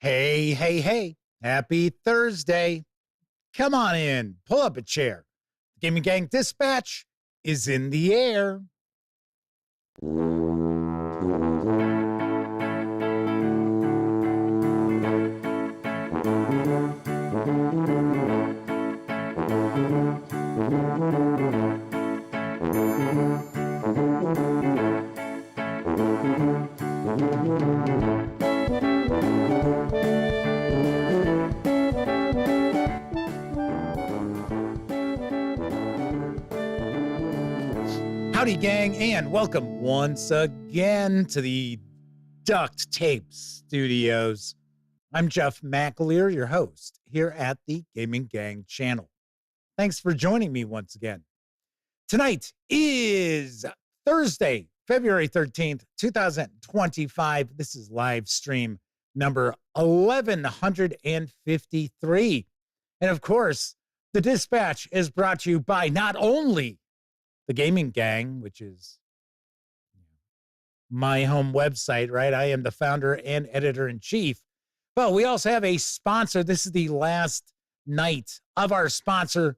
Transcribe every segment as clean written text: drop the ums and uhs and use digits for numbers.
Hey, hey, hey. Happy Thursday. Come on in. Pull up a chair. The Gaming Gang Dispatch is in the air. Howdy, gang, and welcome once again to the Duct Tape Studios. I'm Jeff McAleer, your host here at the Gaming Gang channel. Thanks for joining me once again. Tonight is Thursday, February 13th, 2025. This is live stream number 1153. And of course, the Dispatch is brought to you by not only the Gaming Gang, which is my home website, right? I am the founder and editor-in-chief. But we also have a sponsor. This is the last night of our sponsor.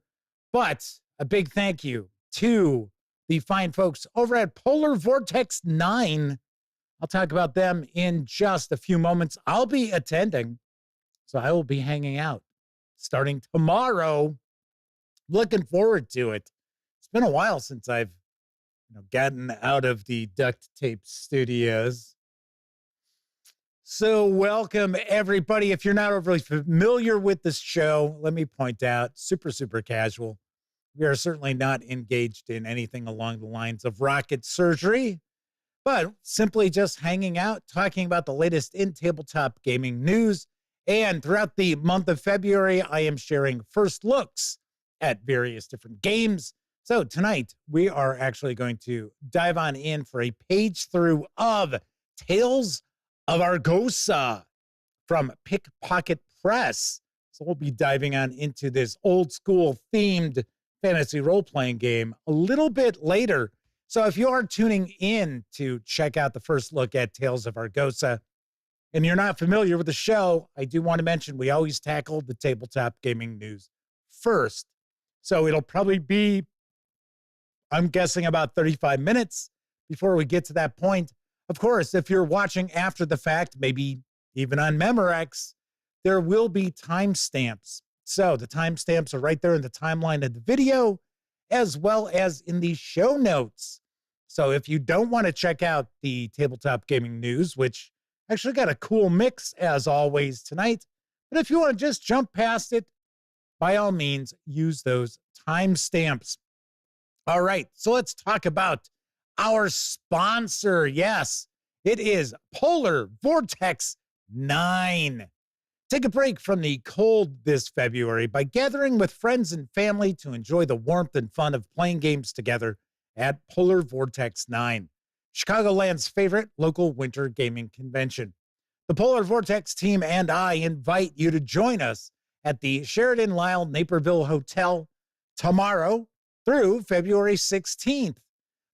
But a big thank you to the fine folks over at Polar Vortex 9. I'll talk about them in just a few moments. I'll be attending, so I will be hanging out starting tomorrow. Looking forward to it. It's been a while since I've gotten out of the Duct Tape Studios. So welcome, everybody. If you're not overly familiar with this show, let me point out, super casual. We are certainly not engaged in anything along the lines of rocket surgery, but simply just hanging out, talking about the latest in tabletop gaming news. And throughout the month of February, I am sharing first looks at various different games. So tonight, we are actually going to dive on in for a page through of Tales of Argosa from Pickpocket Press. So we'll be diving on into this old school themed fantasy role-playing game a little bit later. So if you are tuning in to check out the first look at Tales of Argosa and you're not familiar with the show, I do want to mention we always tackle the tabletop gaming news first. So it'll probably be, I'm guessing, about 35 minutes before we get to that point. Of course, if you're watching after the fact, maybe even on Memorex, there will be timestamps. So the timestamps are right there in the timeline of the video, as well as in the show notes. So if you don't want to check out the tabletop gaming news, which actually got a cool mix as always tonight, but if you want to just jump past it, by all means, use those timestamps. All right, so let's talk about our sponsor. Yes, it is Polar Vortex 9. Take a break from the cold this February by gathering with friends and family to enjoy the warmth and fun of playing games together at Polar Vortex 9, Chicagoland's favorite local winter gaming convention. The Polar Vortex team and I invite you to join us at the Sheridan Lisle Naperville Hotel tomorrow through February 16th.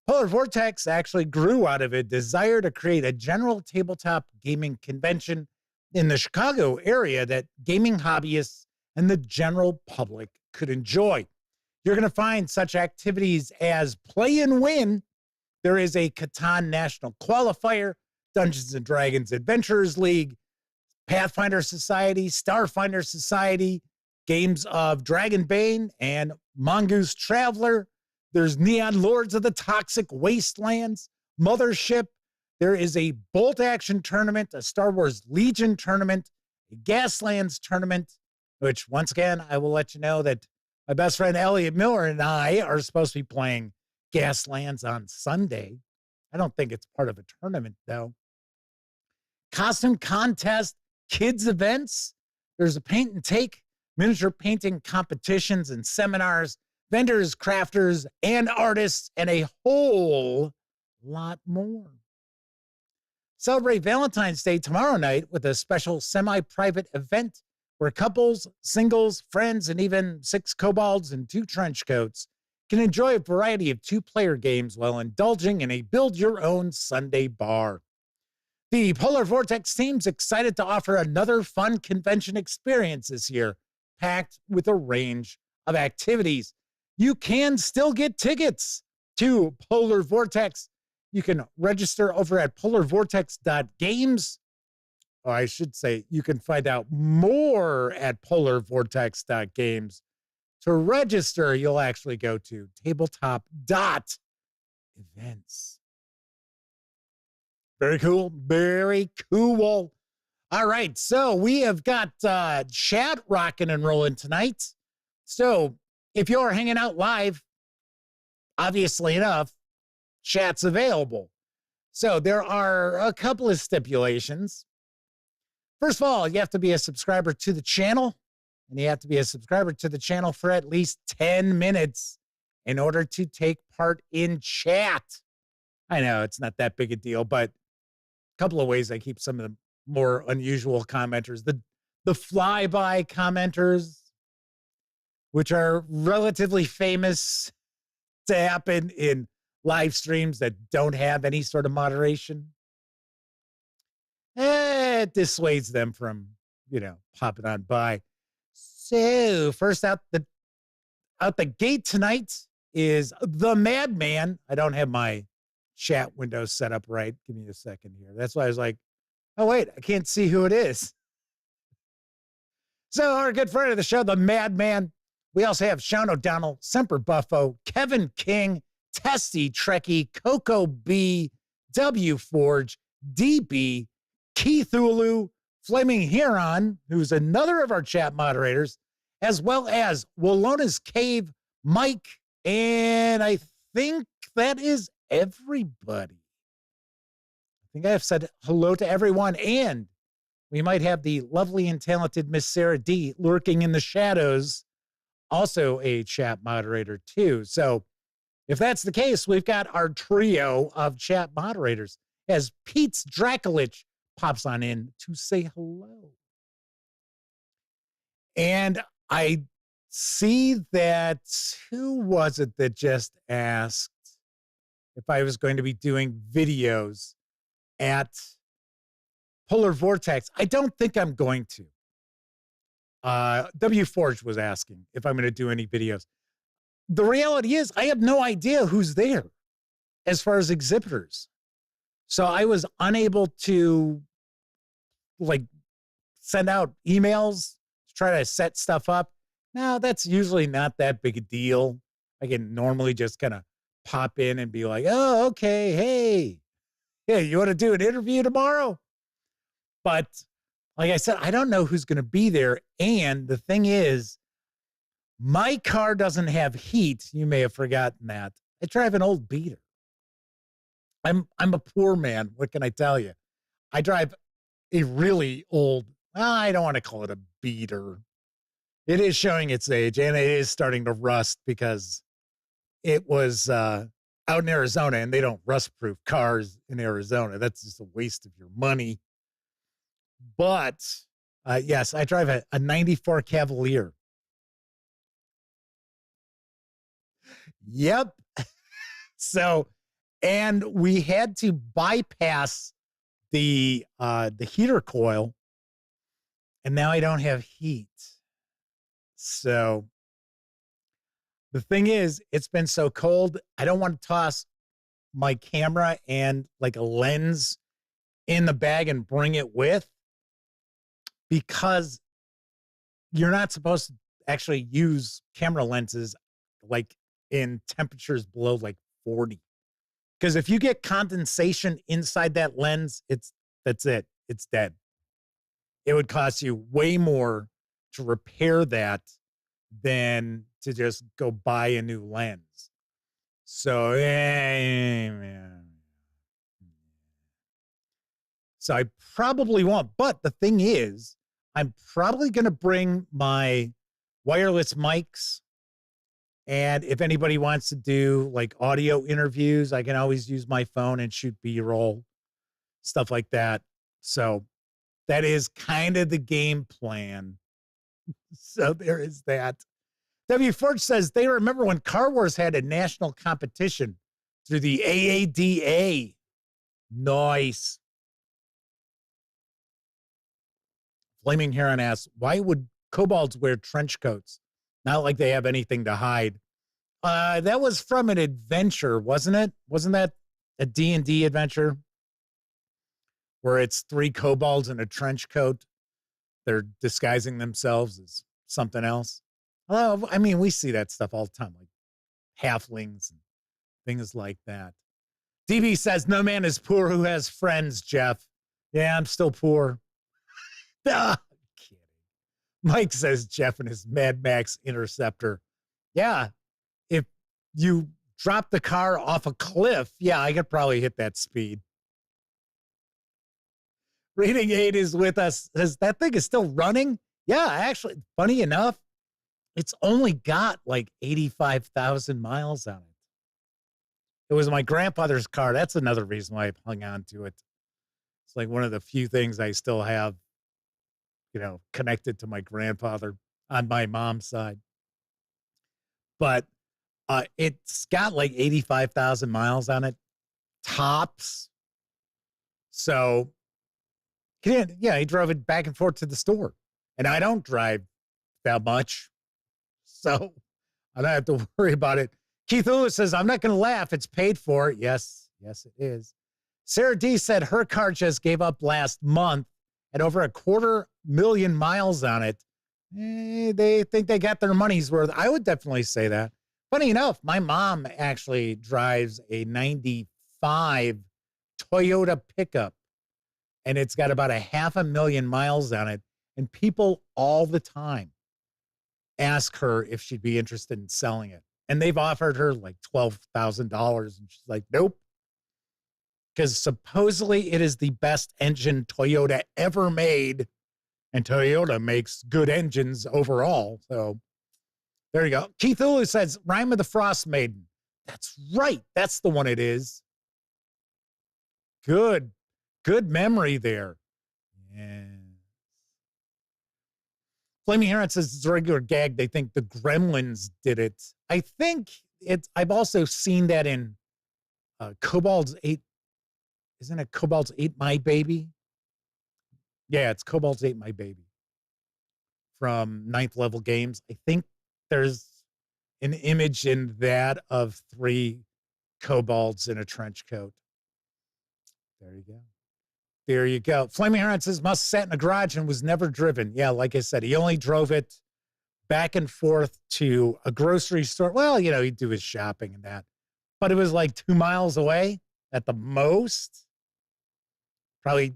Polar Vortex actually grew out of a desire to create a general tabletop gaming convention in the Chicago area that gaming hobbyists and the general public could enjoy. You're going to find such activities as Play and Win. There is a Catan National Qualifier, Dungeons & Dragons Adventurers League, Pathfinder Society, Starfinder Society, games of Dragonbane and Mongoose Traveler. There's Neon Lords of the Toxic Wastelands, Mothership. There is a Bolt Action tournament, a Star Wars Legion tournament, a Gaslands tournament, which once again, I will let you know that my best friend Elliot Miller and I are supposed to be playing Gaslands on Sunday. I don't think it's part of a tournament, though. Costume contest, kids events. There's a paint and take, miniature painting competitions and seminars, vendors, crafters, and artists, and a whole lot more. Celebrate Valentine's Day tomorrow night with a special semi-private event where couples, singles, friends, and even 6 kobolds and 2 trench coats can enjoy a variety of 2-player games while indulging in a build-your-own Sunday bar. The Polar Vortex team's excited to offer another fun convention experience this year, packed with a range of activities. You can still get tickets to Polar Vortex. You can register over at polarvortex.games. Or I should say, you can find out more at polarvortex.games. To register, you'll actually go to tabletop.events. Very cool. Very cool. All right. So we have got chat rocking and rolling tonight. So if you're hanging out live, obviously enough, chat's available. So there are a couple of stipulations. First of all, you have to be a subscriber to the channel, and you have to be a subscriber to the channel for at least 10 minutes in order to take part in chat. I know it's not that big a deal, but a couple of ways I keep some of the more unusual commenters. The flyby commenters, which are relatively famous to happen in live streams that don't have any sort of moderation. It dissuades them from, popping on by. So first out the gate tonight is the Madman. I don't have my chat window set up right. Give me a second here. That's why I was like, oh, wait, I can't see who it is. So our good friend of the show, the Madman. We also have Sean O'Donnell, Semper Buffo, Kevin King, Testy Trekkie, Coco B, W Forge, DB, Keith Ulu, Flaming Huron, who's another of our chat moderators, as well as Wallona's Cave, Mike, and I think that is everybody. I think I have said hello to everyone, and we might have the lovely and talented Miss Sarah D lurking in the shadows, also a chat moderator too. So if that's the case, we've got our trio of chat moderators as Pete's Draculich pops on in to say hello. And I see that, who was it that just asked if I was going to be doing videos at Polar Vortex? I don't think I'm going to. W Forge was asking if I'm going to do any videos. The reality is I have no idea who's there as far as exhibitors. So I was unable to send out emails to try to set stuff up. Now, that's usually not that big a deal. I can normally just kind of pop in and be like, oh, okay, hey, you want to do an interview tomorrow? But like I said, I don't know who's going to be there. And the thing is, my car doesn't have heat. You may have forgotten that. I drive an old beater. I'm a poor man. What can I tell you? I drive a really old, I don't want to call it a beater. It is showing its age, and it is starting to rust because it was out in Arizona, and they don't rust-proof cars in Arizona. That's just a waste of your money. But, yes, I drive a 94 Cavalier. Yep. So, and we had to bypass the heater coil, and now I don't have heat. So the thing is, it's been so cold, I don't want to toss my camera and a lens in the bag and bring it with, because you're not supposed to actually use camera lenses in temperatures below 40. Because if you get condensation inside that lens, that's it. It's dead. It would cost you way more to repair that than to just go buy a new lens. So, so I probably won't. But the thing is, I'm probably going to bring my wireless mics. And if anybody wants to do audio interviews, I can always use my phone and shoot B-roll, stuff like that. So that is kind of the game plan. So there is that. W. Forge says they remember when Car Wars had a national competition through the AADA. Nice. Flaming Heron asks, why would kobolds wear trench coats? Not like they have anything to hide. That was from an adventure, wasn't it? Wasn't that a D&D adventure where it's 3 kobolds in a trench coat? They're disguising themselves as something else. I mean, we see that stuff all the time, like halflings and things like that. DB says, no man is poor who has friends, Jeff. Yeah, I'm still poor. Kidding. Mike says Jeff and his Mad Max Interceptor. Yeah, if you drop the car off a cliff, yeah, I could probably hit that speed. Reading 8 is with us. Says that thing is still running? Yeah, actually, funny enough, it's only got like 85,000 miles on it. It was my grandfather's car. That's another reason why I've hung on to it. It's like one of the few things I still have, connected to my grandfather on my mom's side. But it's got like 85,000 miles on it, tops. So, he drove it back and forth to the store. And I don't drive that much, so I don't have to worry about it. Keith Lewis says, I'm not going to laugh. It's paid for. Yes, it is. Sarah D said her car just gave up last month at over 250,000 miles on it. They think they got their money's worth. I would definitely say that. Funny enough, my mom actually drives a 95 Toyota pickup, and it's got about 500,000 miles on it. And people all the time ask her if she'd be interested in selling it. And they've offered her like $12,000. And she's like, nope. Because supposedly it is the best engine Toyota ever made. And Toyota makes good engines overall. So there you go. Keith Ulu says, Rime of the Frost Maiden. That's right. That's the one it is. Good memory there. Yeah. Flaming Heron says it's a regular gag. They think the Gremlins did it. I think I've also seen that in Kobold's 8. Isn't it Kobold's 8 My Baby? Yeah, it's Kobold's 8 My Baby from 9th Level Games. I think there's an image in that of 3 kobolds in a trench coat. There you go. Flaming Heron says, must have sat in a garage and was never driven. Yeah, like I said, he only drove it back and forth to a grocery store. Well, he'd do his shopping and that. But it was like 2 miles away at the most. Probably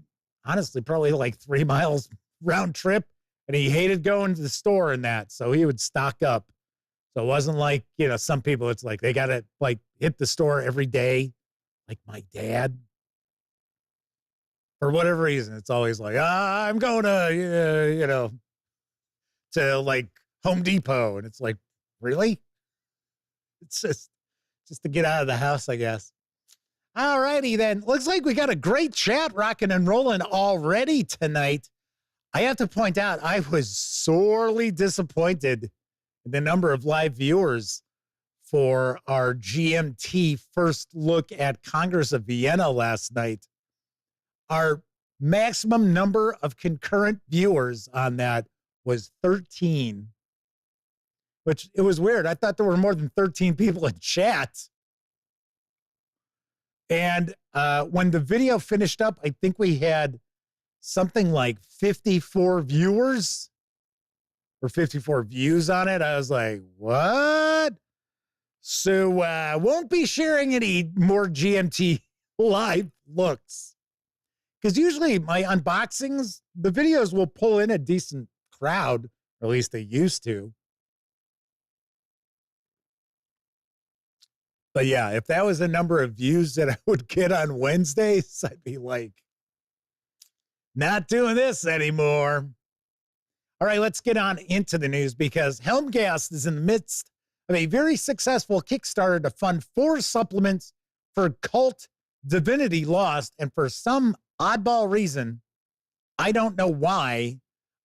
like 3 miles round trip. And he hated going to the store and that. So he would stock up. So it wasn't like, some people, it's like they got to like hit the store every day. Like my dad. For whatever reason, it's always like, I'm going to, to like Home Depot. And it's like, really? It's just to get out of the house, I guess. All righty, then. Looks like we got a great chat rocking and rolling already tonight. I have to point out, I was sorely disappointed in the number of live viewers for our GMT first look at Congress of Vienna last night. Our maximum number of concurrent viewers on that was 13, which it was weird. I thought there were more than 13 people in chat. And when the video finished up, I think we had something like 54 viewers or 54 views on it. I was like, what? So won't be sharing any more GMT live looks. Because usually my unboxings, the videos will pull in a decent crowd, or at least they used to. But yeah, if that was the number of views that I would get on Wednesdays, I'd be like, not doing this anymore. All right, let's get on into the news because Helgast is in the midst of a very successful Kickstarter to fund 4 supplements for Cult Divinity Lost. And for some oddball reason, I don't know why,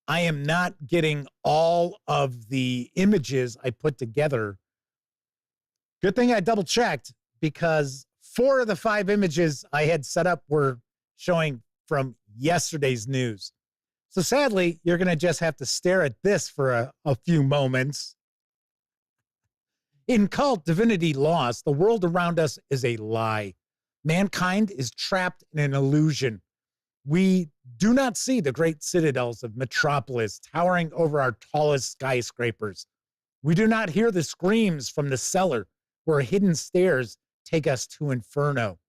I am not getting all of the images I put together. Good thing I double checked because 4 of the 5 images I had set up were showing from yesterday's news. So sadly, you're going to just have to stare at this for a few moments. In Cult Divinity Lost, the world around us is a lie. Mankind is trapped in an illusion. We do not see the great citadels of Metropolis towering over our tallest skyscrapers. We do not hear the screams from the cellar where hidden stairs take us to Inferno.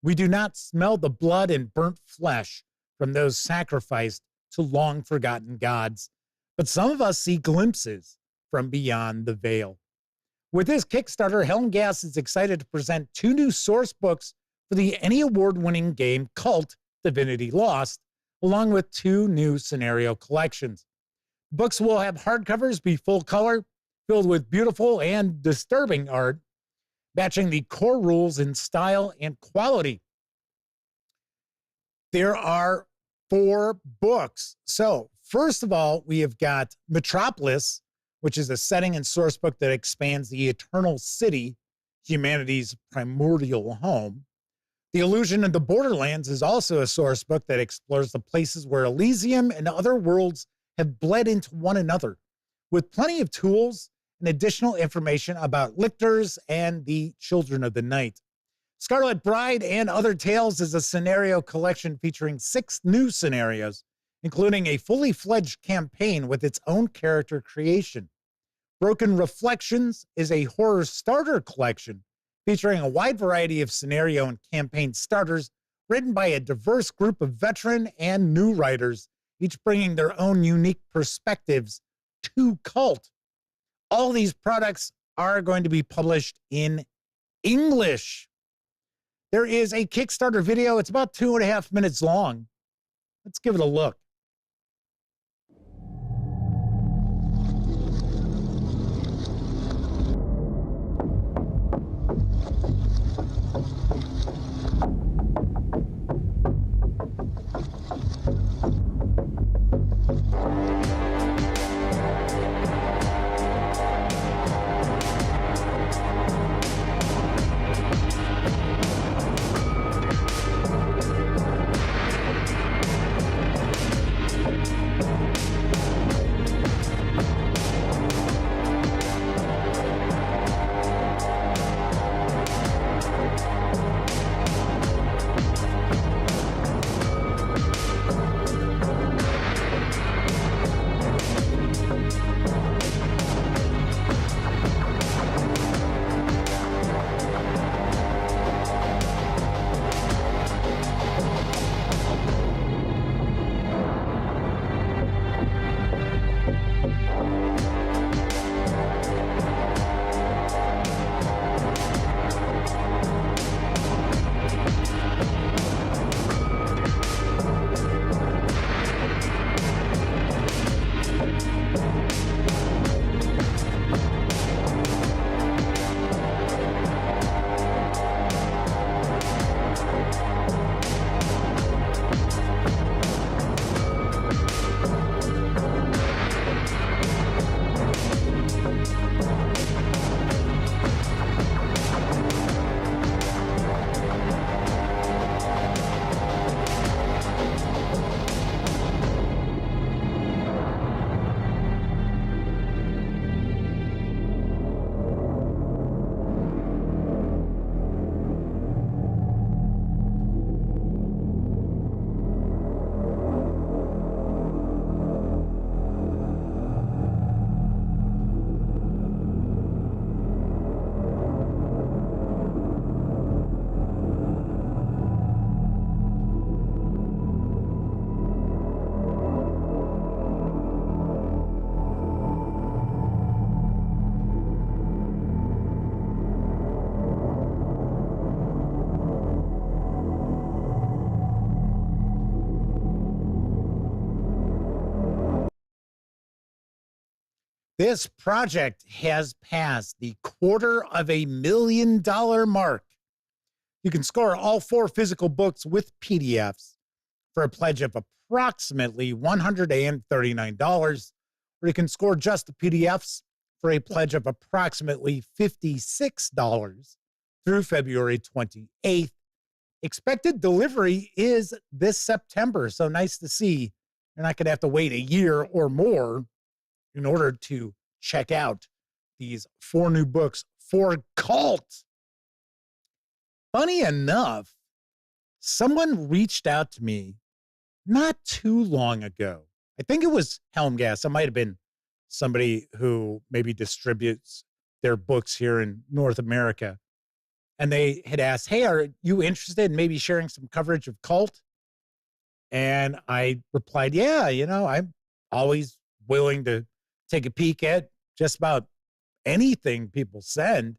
We do not smell the blood and burnt flesh from those sacrificed to long-forgotten gods. But some of us see glimpses from beyond the veil. With this Kickstarter, Helgast is excited to present 2 new source books for the Annie Award-winning game Cult Divinity Lost, along with 2 new scenario collections. Books will have hardcovers be full color, filled with beautiful and disturbing art, matching the core rules in style and quality. There are 4 books. So, first of all, we have got Metropolis, which is a setting and source book that expands the eternal city, humanity's primordial home. The Illusion of the Borderlands is also a source book that explores the places where Elysium and other worlds have bled into one another, with plenty of tools and additional information about lictors and the Children of the Night. Scarlet Bride and Other Tales is a scenario collection featuring 6 new scenarios, including a fully fledged campaign with its own character creation. Broken Reflections is a horror starter collection featuring a wide variety of scenario and campaign starters written by a diverse group of veteran and new writers, each bringing their own unique perspectives to Cult. All these products are going to be published in English. There is a Kickstarter video. It's about 2.5 minutes long. Let's give it a look. This project has passed the $250,000 mark. You can score all 4 physical books with PDFs for a pledge of approximately $139, or you can score just the PDFs for a pledge of approximately $56 through February 28th. Expected delivery is this September, so nice to see You're not going to have to wait a year or more in order to check out these 4 new books for Cult. Funny enough, someone reached out to me not too long ago. I think it was Helgast. It might have been somebody who maybe distributes their books here in North America. And they had asked, hey, are you interested in maybe sharing some coverage of Cult? And I replied, yeah, I'm always willing to take a peek at just about anything people send.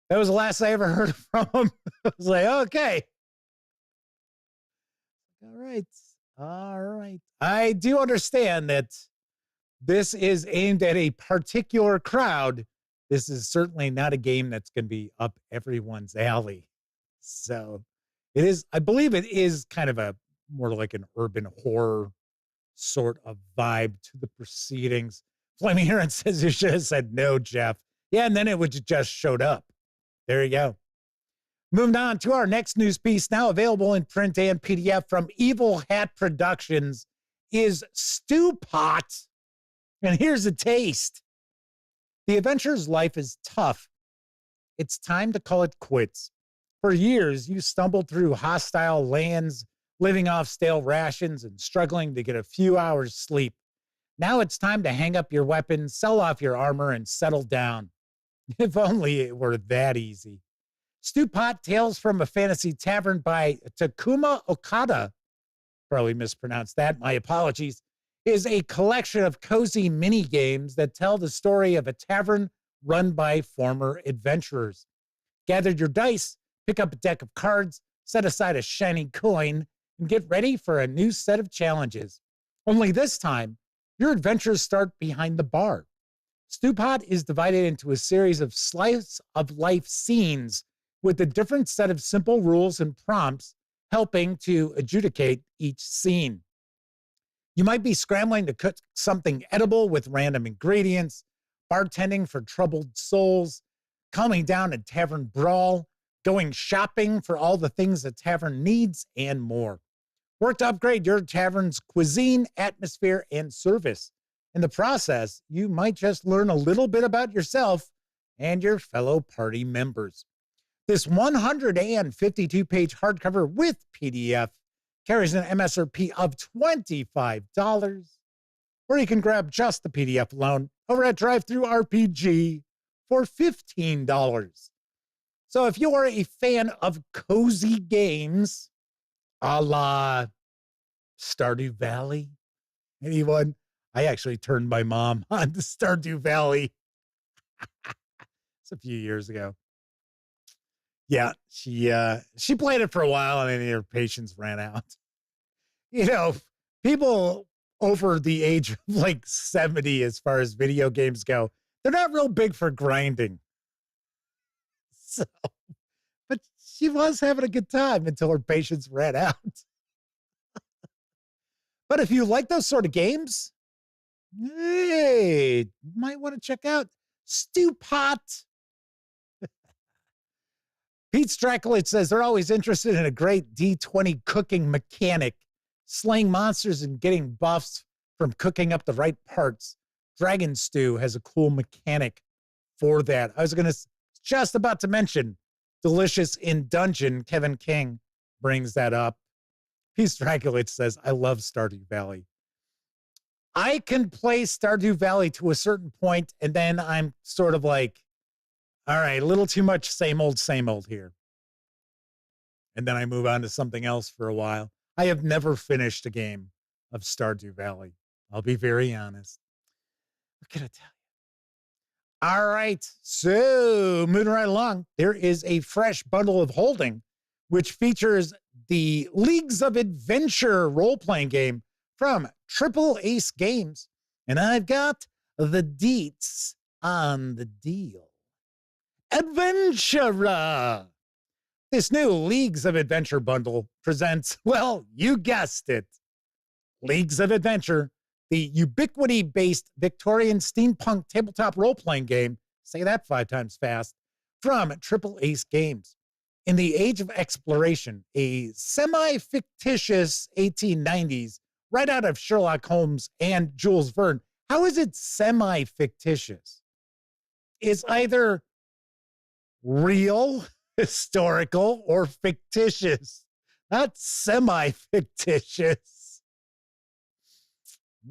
That was the last I ever heard from them. I was like, okay. All right. I do understand that this is aimed at a particular crowd. This is certainly not a game that's going to be up everyone's alley. So it is, I believe it is kind of a more like an urban horror sort of vibe to the proceedings. Flaming Heron says you should have said no, Jeff. Yeah, and then it would just showed up. There you go. Moving on to our next news piece, now available in print and PDF from Evil Hat Productions, is Stew Pot. And here's a taste. The adventurer's life is tough. It's time to call it quits. For years, you stumbled through hostile lands, living off stale rations and struggling to get a few hours sleep. Now it's time to hang up your weapon, sell off your armor, and settle down. If only it were that easy. Stew Pot, Tales from a Fantasy Tavern by Takuma Okada, probably mispronounced that, my apologies, is a collection of cozy mini games that tell the story of a tavern run by former adventurers. Gather your dice, pick up a deck of cards, set aside a shiny coin, and get ready for a new set of challenges. Only this time, your adventures start behind the bar. Stew Pot is divided into a series of slice of life scenes with a different set of simple rules and prompts helping to adjudicate each scene. You might be scrambling to cook something edible with random ingredients, bartending for troubled souls, calming down a tavern brawl, going shopping for all the things a tavern needs, and more. Work to upgrade your tavern's cuisine, atmosphere, and service. In the process, you might just learn a little bit about yourself and your fellow party members. This 152-page hardcover with PDF carries an MSRP of $25, or you can grab just the PDF alone over at DriveThruRPG for $15. So if you are a fan of cozy games, a la Stardew Valley, anyone? I actually turned my mom on to Stardew Valley. It's a few years ago. Yeah, she played it for a while and then her patience ran out. People over the age of like 70 as far as video games go, they're not real big for grinding. So, but she was having a good time until her patience ran out. But if you like those sort of games, hey, you might want to check out Stew Pot. Pete Stracklet says they're always interested in a great D20 cooking mechanic, slaying monsters and getting buffs from cooking up the right parts. Dragon Stew has a cool mechanic for that. I was just about to mention Delicious in Dungeon. Kevin King brings that up. Pete Stracklet says, I love Stardew Valley. I can play Stardew Valley to a certain point, and then I'm sort of like, all right, a little too much same old here. And then I move on to something else for a while. I have never finished a game of Stardew Valley. I'll be very honest. What can I tell you? All right, so moving right along, there is a fresh bundle of holding, which features the Leagues of Adventure role-playing game from Triple Ace Games. And I've got the deets on the deal. Adventurer. This new Leagues of Adventure bundle presents, well, you guessed it, Leagues of Adventure, the Ubiquity-based Victorian steampunk tabletop role-playing game, say that 5 times fast, from Triple Ace Games. In the age of exploration, a semi-fictitious 1890s right out of Sherlock Holmes and Jules Verne. How is it semi-fictitious? It's either real, historical, or fictitious, not semi-fictitious.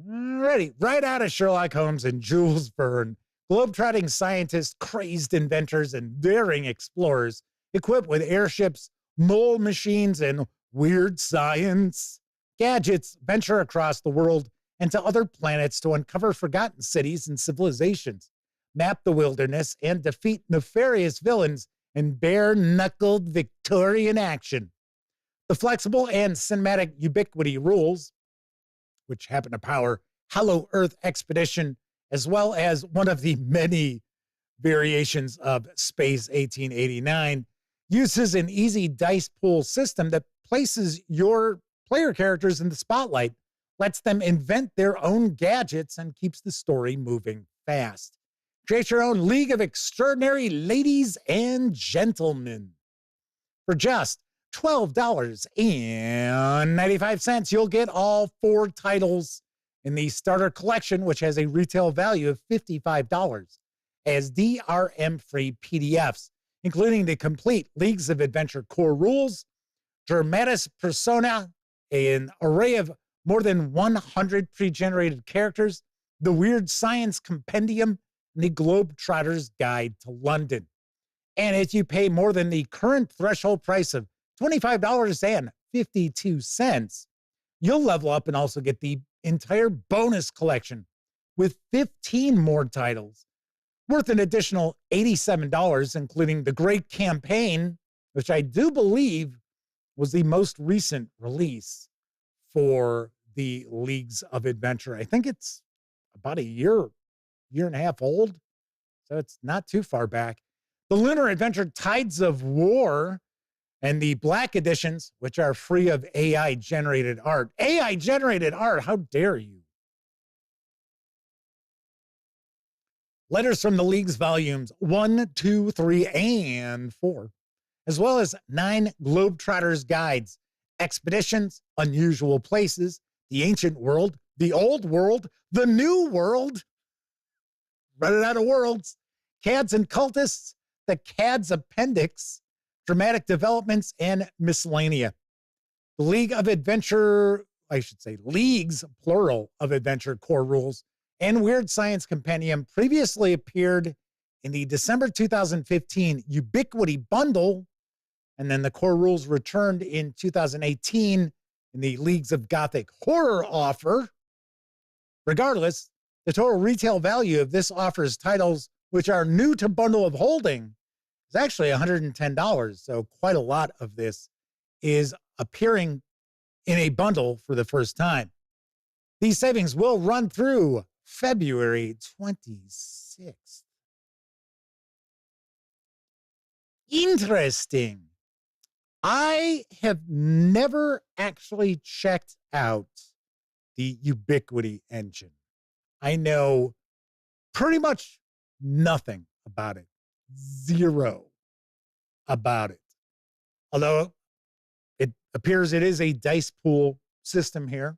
Alrighty, right out of Sherlock Holmes and Jules Verne, globetrotting scientists, crazed inventors, and daring explorers, equipped with airships, mole machines, and weird science gadgets, venture across the world and to other planets to uncover forgotten cities and civilizations, map the wilderness, and defeat nefarious villains in bare-knuckled Victorian action. The flexible and cinematic ubiquity rules, which happen to power Hollow Earth Expedition, as well as one of the many variations of Space 1889, uses an easy dice pool system that places your player characters in the spotlight, lets them invent their own gadgets, and keeps the story moving fast. Create your own League of Extraordinary Ladies and Gentlemen. For just $12.95, you'll get all 4 titles in the starter collection, which has a retail value of $55, as DRM-free PDFs, including the complete Leagues of Adventure core rules, Dramatis Persona, an array of more than 100 pre-generated characters, the Weird Science Compendium, and the Globetrotter's Guide to London. And if you pay more than the current threshold price of $25.52, you'll level up and also get the entire bonus collection with 15 more titles, worth an additional $87, including the Great Campaign, which I do believe was the most recent release for the Leagues of Adventure. I think it's about a year and a half old, so it's not too far back. The Lunar Adventure Tides of War and the Black editions, which are free of AI-generated art. AI-generated art, how dare you? Letters from the Leagues volumes 1, 2, 3, and 4, as well as 9 Globetrotters guides, expeditions, unusual places, the ancient world, the old world, the new world, running out of worlds, Cads and Cultists, the Cads Appendix, dramatic developments, and miscellanea. The League of Adventure, I should say Leagues, plural, of Adventure core rules and Weird Science Compendium previously appeared in the December 2015 Ubiquity Bundle, and then the core rules returned in 2018 in the Leagues of Gothic Horror offer. Regardless, the total retail value of this offer's titles, which are new to Bundle of Holding, is actually $110. So quite a lot of this is appearing in a bundle for the first time. These savings will run through February 26th. Interesting. I have never actually checked out the Ubiquity engine. I know pretty much nothing about it. Zero about it. Although it appears it is a dice pool system here.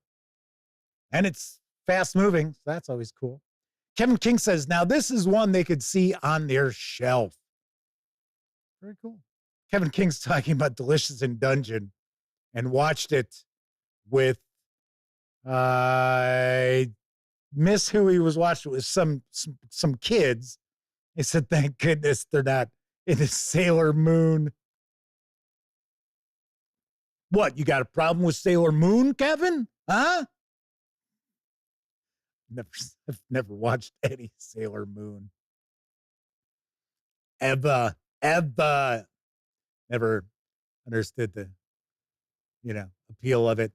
And it's fast moving. So that's always cool. Kevin King says, now this is one they could see on their shelf. Very cool. Kevin King's talking about Delicious in Dungeon and watched it with, I miss who he was watching. It was some kids. He said, thank goodness they're not in a Sailor Moon. What, you got a problem with Sailor Moon, Kevin? Huh? I've never watched any Sailor Moon. Ever. Never understood the, appeal of it.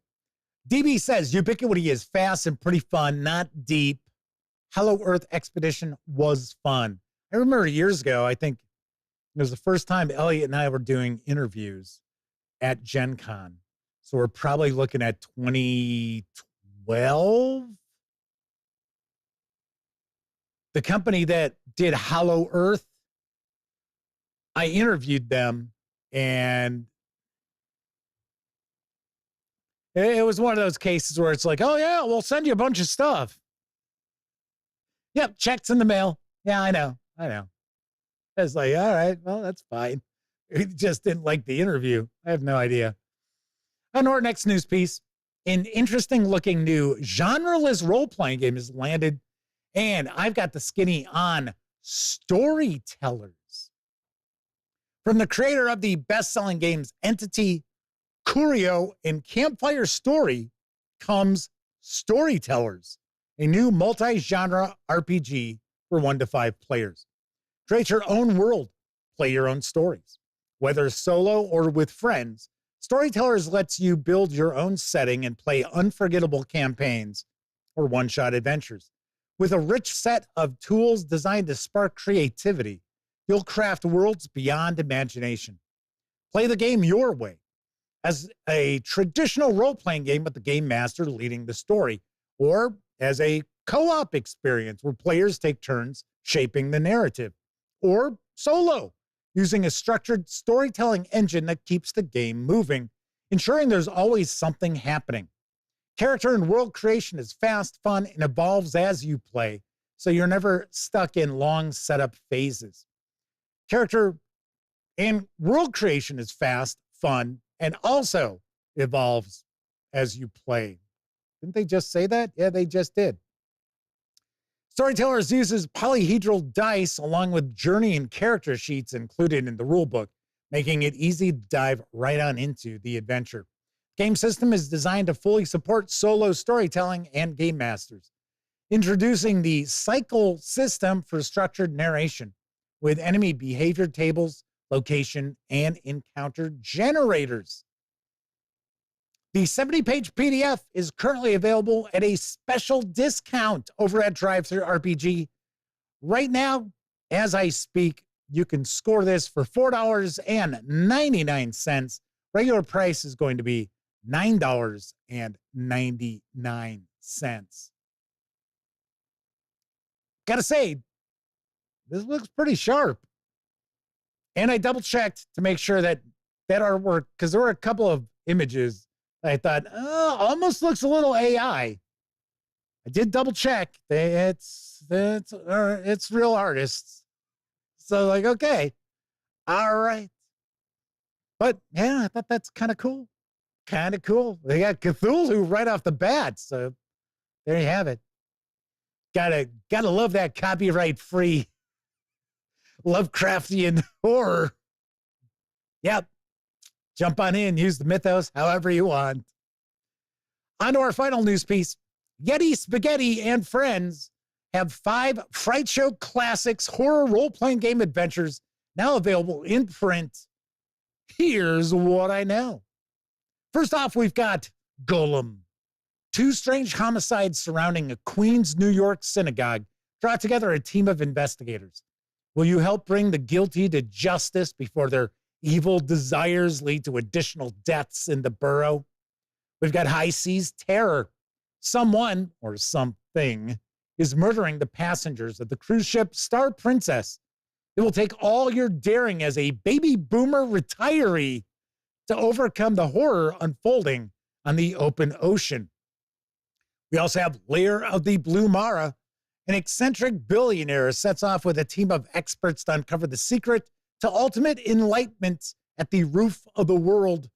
DB says, Ubiquity is fast and pretty fun, not deep. Hollow Earth Expedition was fun. I remember years ago, I think it was the first time Elliot and I were doing interviews at Gen Con. So we're probably looking at 2012. The company that did Hollow Earth, I interviewed them, and It was one of those cases where it's like, oh, yeah, we'll send you a bunch of stuff. Yep, checks in the mail. Yeah, I know. It's like, all right, well, that's fine. He just didn't like the interview. I have no idea. On our next news piece, an interesting looking new genreless role-playing game has landed, and I've got the skinny on storytellers. From the creator of the best-selling games Entity, Curio, and Campfire Story comes Storytellers, a new multi-genre RPG for 1 to 5 players. Create your own world, play your own stories. Whether solo or with friends, Storytellers lets you build your own setting and play unforgettable campaigns or one-shot adventures. With a rich set of tools designed to spark creativity, you'll craft worlds beyond imagination. Play the game your way, as a traditional role-playing game with the game master leading the story, or as a co-op experience where players take turns shaping the narrative, or solo, using a structured storytelling engine that keeps the game moving, ensuring there's always something happening. Character and world creation is fast, fun, and evolves as you play, so you're never stuck in long setup phases. Character and world creation is fast, fun, and also evolves as you play. Didn't they just say that? Yeah, they just did. Storytellers uses polyhedral dice along with journey and character sheets included in the rulebook, making it easy to dive right on into the adventure. Game system is designed to fully support solo storytelling and game masters. Introducing the cycle system for structured narration with enemy behavior tables, location, and encounter generators. The 70-page PDF is currently available at a special discount over at DriveThruRPG. Right now, as I speak, you can score this for $4.99. Regular price is going to be $9.99. Gotta say, this looks pretty sharp. And I double checked to make sure that artwork, because there were a couple of images I thought, almost looks a little AI. I did double check. It's real artists. So like, okay, all right. But yeah, I thought that's kind of cool. Kind of cool. They got Cthulhu right off the bat. So there you have it. Gotta love that copyright-free Lovecraftian horror. Yep. Jump on in, use the mythos however you want. On to our final news piece. Yeti Spaghetti and Friends have 5 Fright Show Classics horror role-playing game adventures now available in print. Here's what I know. First off, we've got Golem. 2 strange homicides surrounding a Queens, New York synagogue draw together a team of investigators. Will you help bring the guilty to justice before their evil desires lead to additional deaths in the borough? We've got High Seas Terror. Someone or something is murdering the passengers of the cruise ship Star Princess. It will take all your daring as a baby boomer retiree to overcome the horror unfolding on the open ocean. We also have Lair of the Blue Mara. An eccentric billionaire sets off with a team of experts to uncover the secret to ultimate enlightenment at the roof of the world.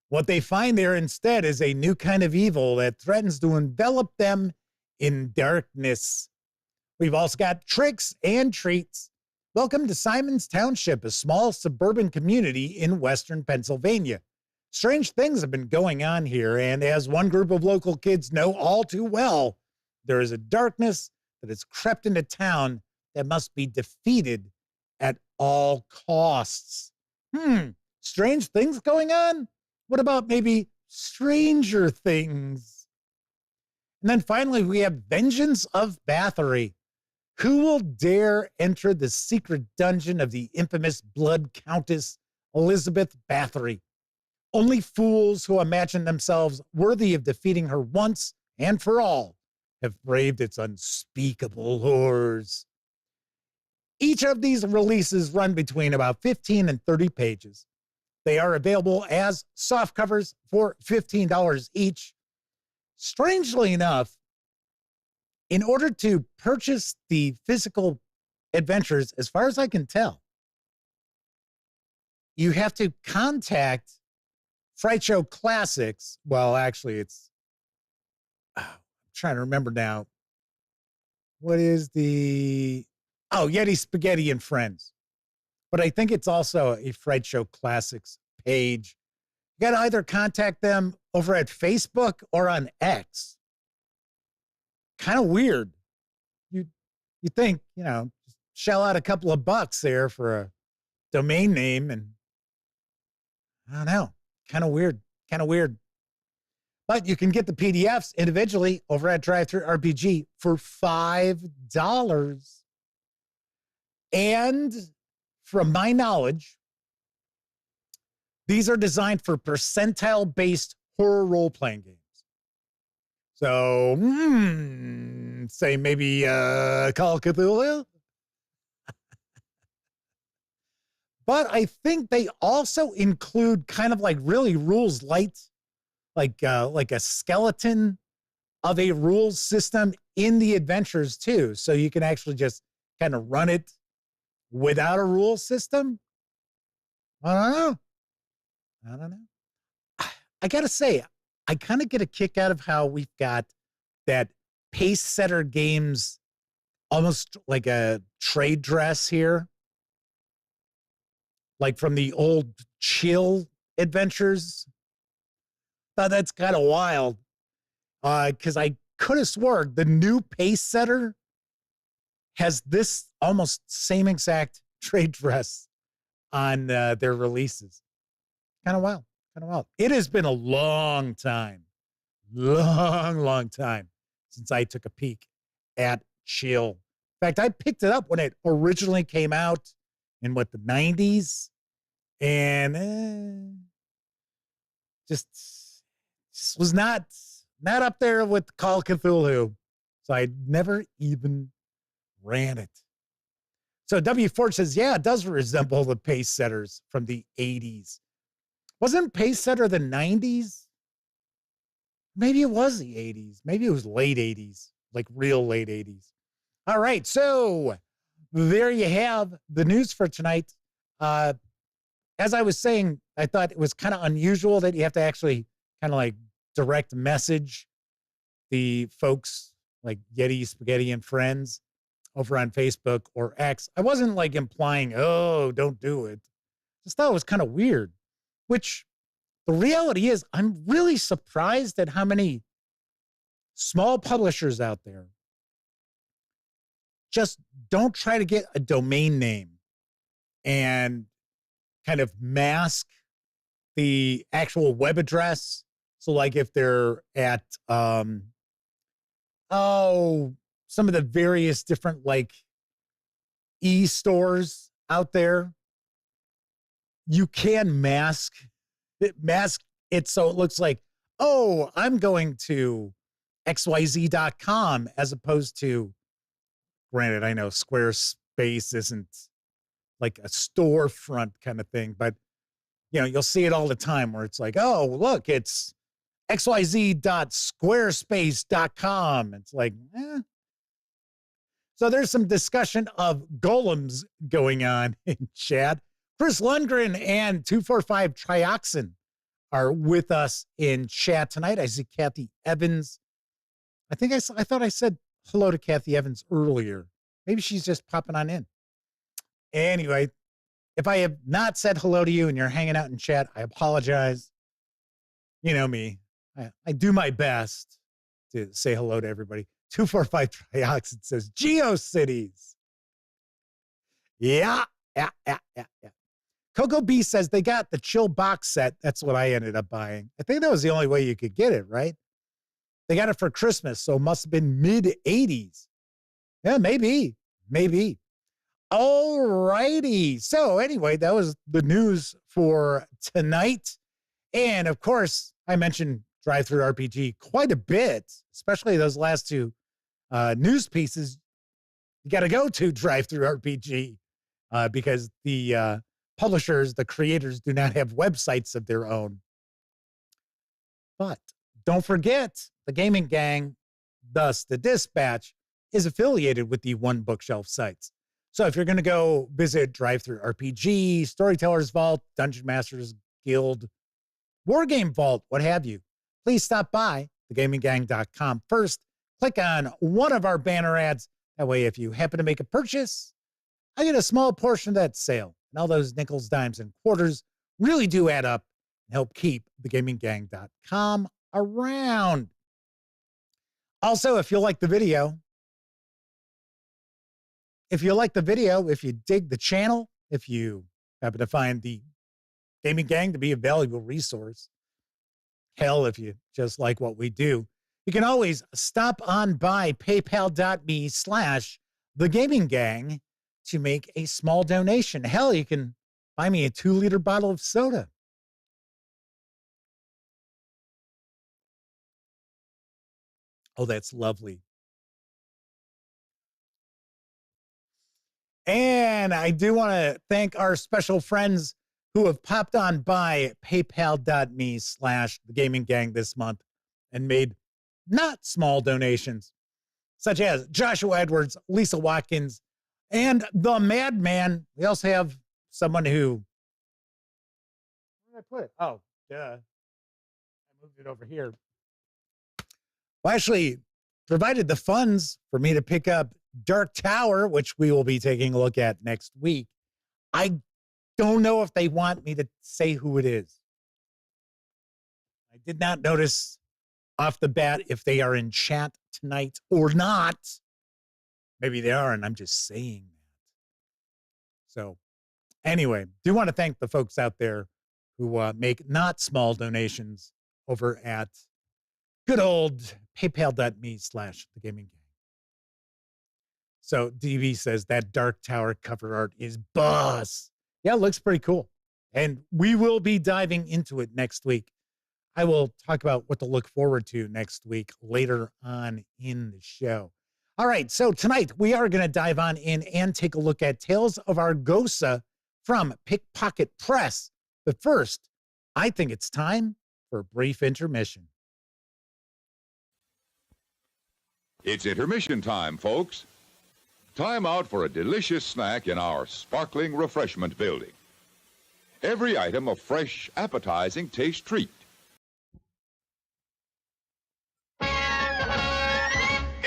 What they find there instead is a new kind of evil that threatens to envelop them in darkness. We've also got Tricks and Treats. Welcome to Simon's Township, a small suburban community in western Pennsylvania. Strange things have been going on here, and as one group of local kids know all too well, there is a darkness that has crept into town that must be defeated at all costs. Strange things going on? What about maybe Stranger Things? And then finally, we have Vengeance of Bathory. Who will dare enter the secret dungeon of the infamous Blood Countess Elizabeth Bathory? Only fools who imagine themselves worthy of defeating her once and for all have braved its unspeakable horrors. Each of these releases run between about 15 and 30 pages. They are available as soft covers for $15 each. Strangely enough, in order to purchase the physical adventures, as far as I can tell, you have to contact Fright Show Classics. Well, actually, I'm trying to remember now. What is Yeti Spaghetti and Friends. But I think it's also a Fright Show Classics page. You got to either contact them over at Facebook or on X. Kind of weird. You think, shell out a couple of bucks there for a domain name, and I don't know. Kind of weird. But you can get the PDFs individually over at DriveThruRPG for $5. And from my knowledge, these are designed for percentile-based horror role-playing games. So, say maybe Call of Cthulhu? But I think they also include kind of like really rules light, like a skeleton of a rules system in the adventures too. So you can actually just kind of run it without a rule system. I don't know. I got to say, I kind of get a kick out of how we've got that pace setter games, almost like a trade dress here. Like from the old Chill adventures. Thought that's kind of wild. Because I could have sworn the new pace setter has this almost same exact trade dress on their releases. Kind of wild. It has been a long time since I took a peek at Chill. In fact, I picked it up when it originally came out in the 90s, and just was not up there with Call of Cthulhu. So I never even ran it. So W. Ford says, yeah, it does resemble the pace setters from the 80s. Wasn't pace setter the 90s? Maybe it was the 80s. Maybe it was late 80s, like real late 80s. All right, so there you have the news for tonight. As I was saying, I thought it was kind of unusual that you have to actually kind of like direct message the folks like Yeti Spaghetti and Friends over on Facebook or X. I wasn't like implying, oh, don't do it. Just thought it was kind of weird, which the reality is I'm really surprised at how many small publishers out there just don't try to get a domain name and kind of mask the actual web address. So like if they're at, some of the various different like e-stores out there, you can mask it so it looks like, oh, I'm going to xyz.com as opposed to, granted, I know Squarespace isn't like a storefront kind of thing, but you'll see it all the time where it's like, oh, look, it's xyz.squarespace.com. It's like, So there's some discussion of golems going on in chat. Chris Lundgren and 245 Trioxin are with us in chat tonight. I see Kathy Evans. I thought I said hello to Kathy Evans earlier. Maybe she's just popping on in. Anyway, if I have not said hello to you and you're hanging out in chat, I apologize. You know me. I do my best to say hello to everybody. 245 Trioxin says, GeoCities. Yeah. Coco B says they got the Chill box set. That's what I ended up buying. I think that was the only way you could get it, right? They got it for Christmas, so it must have been mid-80s. Yeah, maybe. All righty. So anyway, that was the news for tonight. And of course, I mentioned DriveThruRPG quite a bit, especially those last two news pieces. You got to go to DriveThruRPG because the publishers, the creators, do not have websites of their own. But don't forget, the Gaming Gang, thus the Dispatch, is affiliated with the One Bookshelf sites. So if you're going to go visit DriveThruRPG, Storyteller's Vault, Dungeon Masters Guild, Wargame Vault, what have you, please stop by thegaminggang.com first. Click on one of our banner ads. That way, if you happen to make a purchase, I get a small portion of that sale. And all those nickels, dimes, and quarters really do add up and help keep thegaminggang.com around. Also, if you like the video, if you dig the channel, if you happen to find the Gaming Gang to be a valuable resource, hell, if you just like what we do, you can always stop on by paypal.me/thegaminggang to make a small donation. Hell, you can buy me a 2-liter bottle of soda. Oh, that's lovely. And I do want to thank our special friends who have popped on by paypal.me/thegaminggang this month and made not small donations, such as Joshua Edwards, Lisa Watkins, and the Madman. We also have someone who, where did I put it? Oh, duh. I moved it over here. Well, actually provided the funds for me to pick up Dark Tower, which we will be taking a look at next week. I don't know if they want me to say who it is. I did not notice off the bat if they are in chat tonight or not. Maybe they are, and I'm just saying that. So anyway, do want to thank the folks out there who make not small donations over at good old paypal.me/thegaminggang. So DV says that Dark Tower cover art is boss. Yeah, it looks pretty cool. And we will be diving into it next week. I will talk about what to look forward to next week later on in the show. All right, so tonight we are going to dive on in and take a look at Tales of Argosa from Pickpocket Press. But first, I think it's time for a brief intermission. It's intermission time, folks. Time out for a delicious snack in our sparkling refreshment building. Every item a fresh, appetizing taste treat.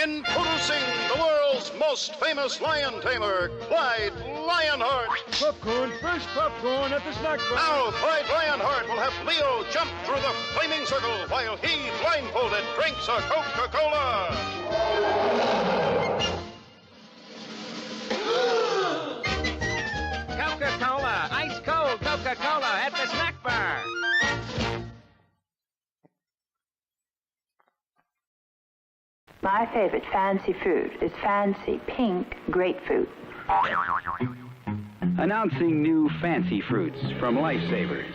Introducing the world's most famous lion tamer, Clyde Lionheart. Popcorn, fresh popcorn at the snack bar. Now, Clyde Lionheart will have Leo jump through the flaming circle while he, blindfolded, drinks a Coca-Cola. Coca-Cola, ice cold Coca-Cola at the snack bar. My favorite fancy fruit is fancy pink grapefruit. Announcing new fancy fruits from Lifesavers.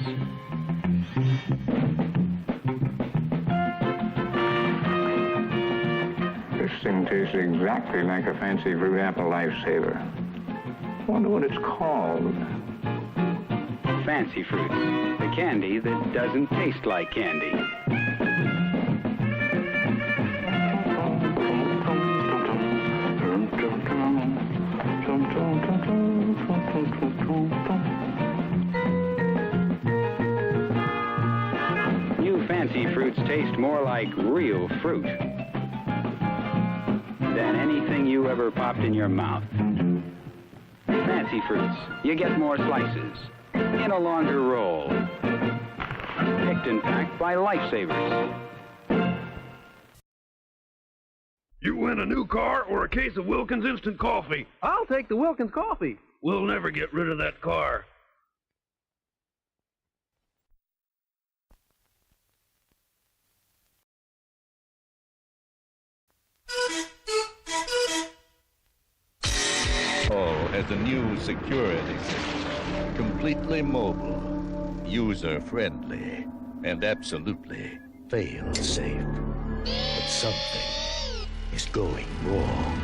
This thing tastes exactly like a fancy fruit apple Lifesaver. Wonder what it's called. Fancy fruits, the candy that doesn't taste like candy. New fancy fruits taste more like real fruit than anything you ever popped in your mouth. Fancy fruits, you get more slices in a longer roll. Picked and packed by Lifesavers. You win a new car or a case of Wilkins Instant Coffee. I'll take the Wilkins coffee. We'll never get rid of that car. Has a new security system, completely mobile, user-friendly, and absolutely fail-safe. But something is going wrong.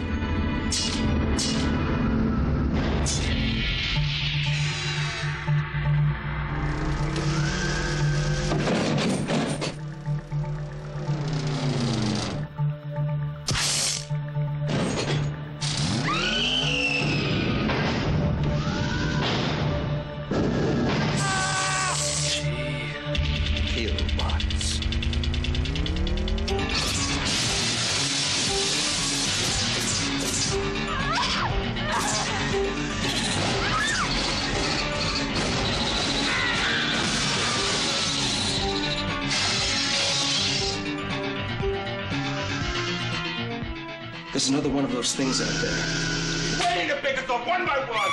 There's another one of those things out there. We need to pick us up one by one.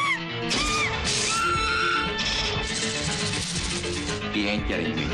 He ain't getting me.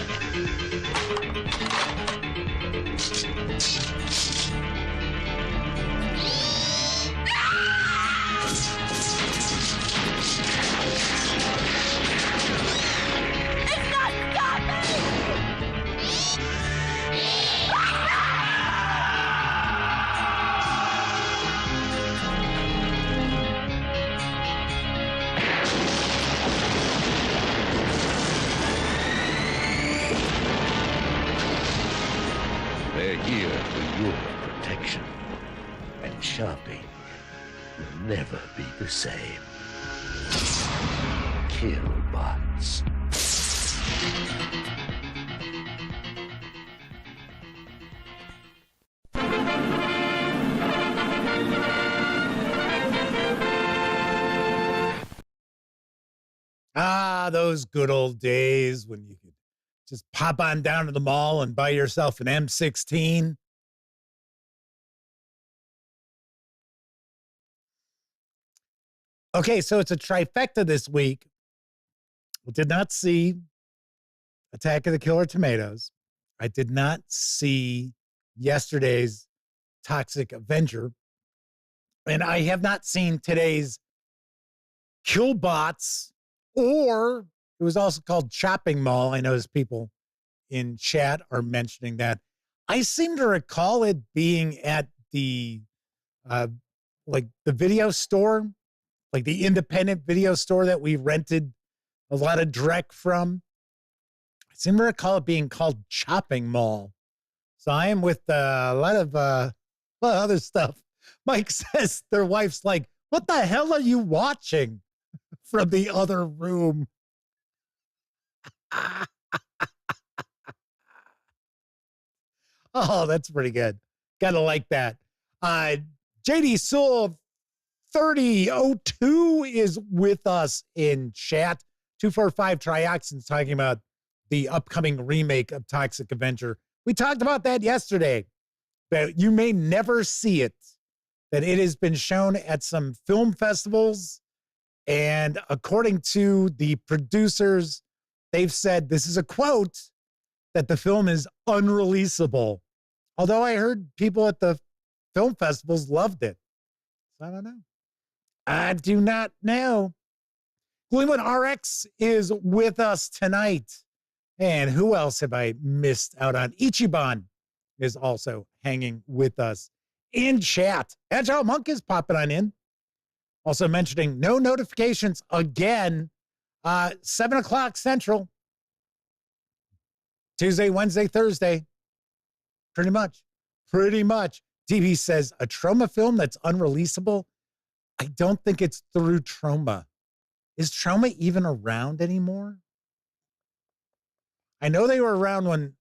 They're here for your protection. And shopping will never be the same. Kill bots. Ah, those good old days when you could just pop on down to the mall and buy yourself an M16. Okay, so it's a trifecta this week. I did not see Attack of the Killer Tomatoes. I did not see yesterday's Toxic Avenger. And I have not seen today's Killbots, or it was also called Chopping Mall. I noticed people in chat are mentioning that. I seem to recall it being at the like the video store, like the independent video store that we rented a lot of Drek from. I seem to recall it being called Chopping Mall. So I am with a lot of other stuff. Mike says their wife's like, what the hell are you watching from the other room? Oh, that's pretty good. Gotta like that. JD Sewell 3002 is with us in chat. 245 Trioxin's talking about the upcoming remake of Toxic Avenger. We talked about that yesterday, but you may never see it. That it has been shown at some film festivals, and according to the producers, they've said, this is a quote, that the film is unreleasable. Although I heard people at the film festivals loved it. So I don't know. I do not know. Cleveland RX is with us tonight. And who else have I missed out on? Ichiban is also hanging with us in chat. Agile Monk is popping on in. Also mentioning no notifications again. 7 o'clock Central. Tuesday, Wednesday, Thursday. Pretty much. DB says a Trauma film that's unreleasable. I don't think it's through Trauma. Is Trauma even around anymore? I know they were around when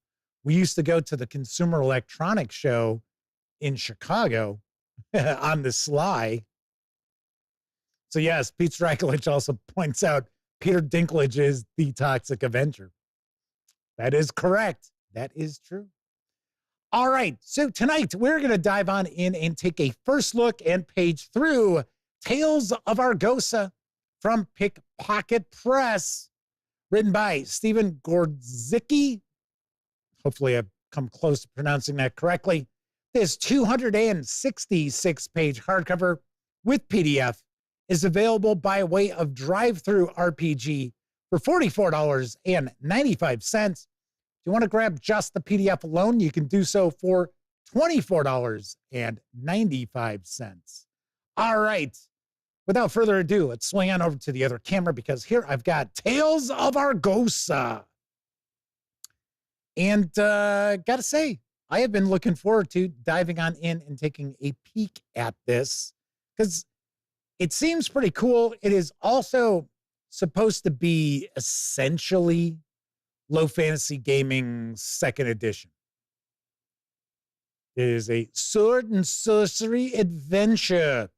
we used to go to the Consumer Electronics Show in Chicago on the sly. So yes, Pete Strakolich also points out Peter Dinklage is the Toxic Avenger. That is correct. That is true. All right, so tonight we're going to dive on in and take a first look and page through Tales of Argosa from Pickpocket Press, written by Stephen Gordzicki. Hopefully I've come close to pronouncing that correctly. This 266-page hardcover with PDF is available by way of DriveThruRPG for $44.95. If you want to grab just the PDF alone, you can do so for $24.95. All right. Without further ado, let's swing on over to the other camera because here I've got Tales of Argosa. And gotta say, I have been looking forward to diving on in and taking a peek at this because it seems pretty cool. It is also supposed to be essentially Low Fantasy Gaming 2nd edition. It is a sword and sorcery adventure.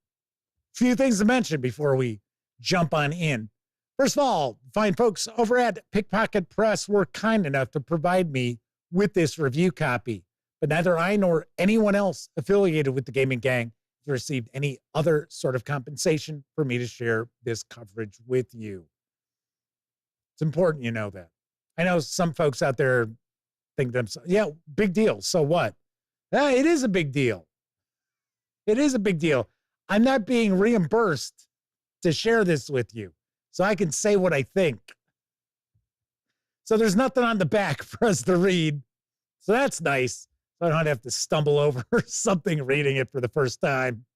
Few things to mention before we jump on in. First of all, fine folks over at Pickpocket Press were kind enough to provide me with this review copy, but neither I nor anyone else affiliated with the gaming gang received any other sort of compensation for me to share this coverage with you. It's important you know that. I know some folks out there think themselves, yeah, big deal. So what? It is a big deal. It is a big deal. I'm not being reimbursed to share this with you, so I can say what I think. So there's nothing on the back for us to read. So that's nice. So I don't have to stumble over something reading it for the first time.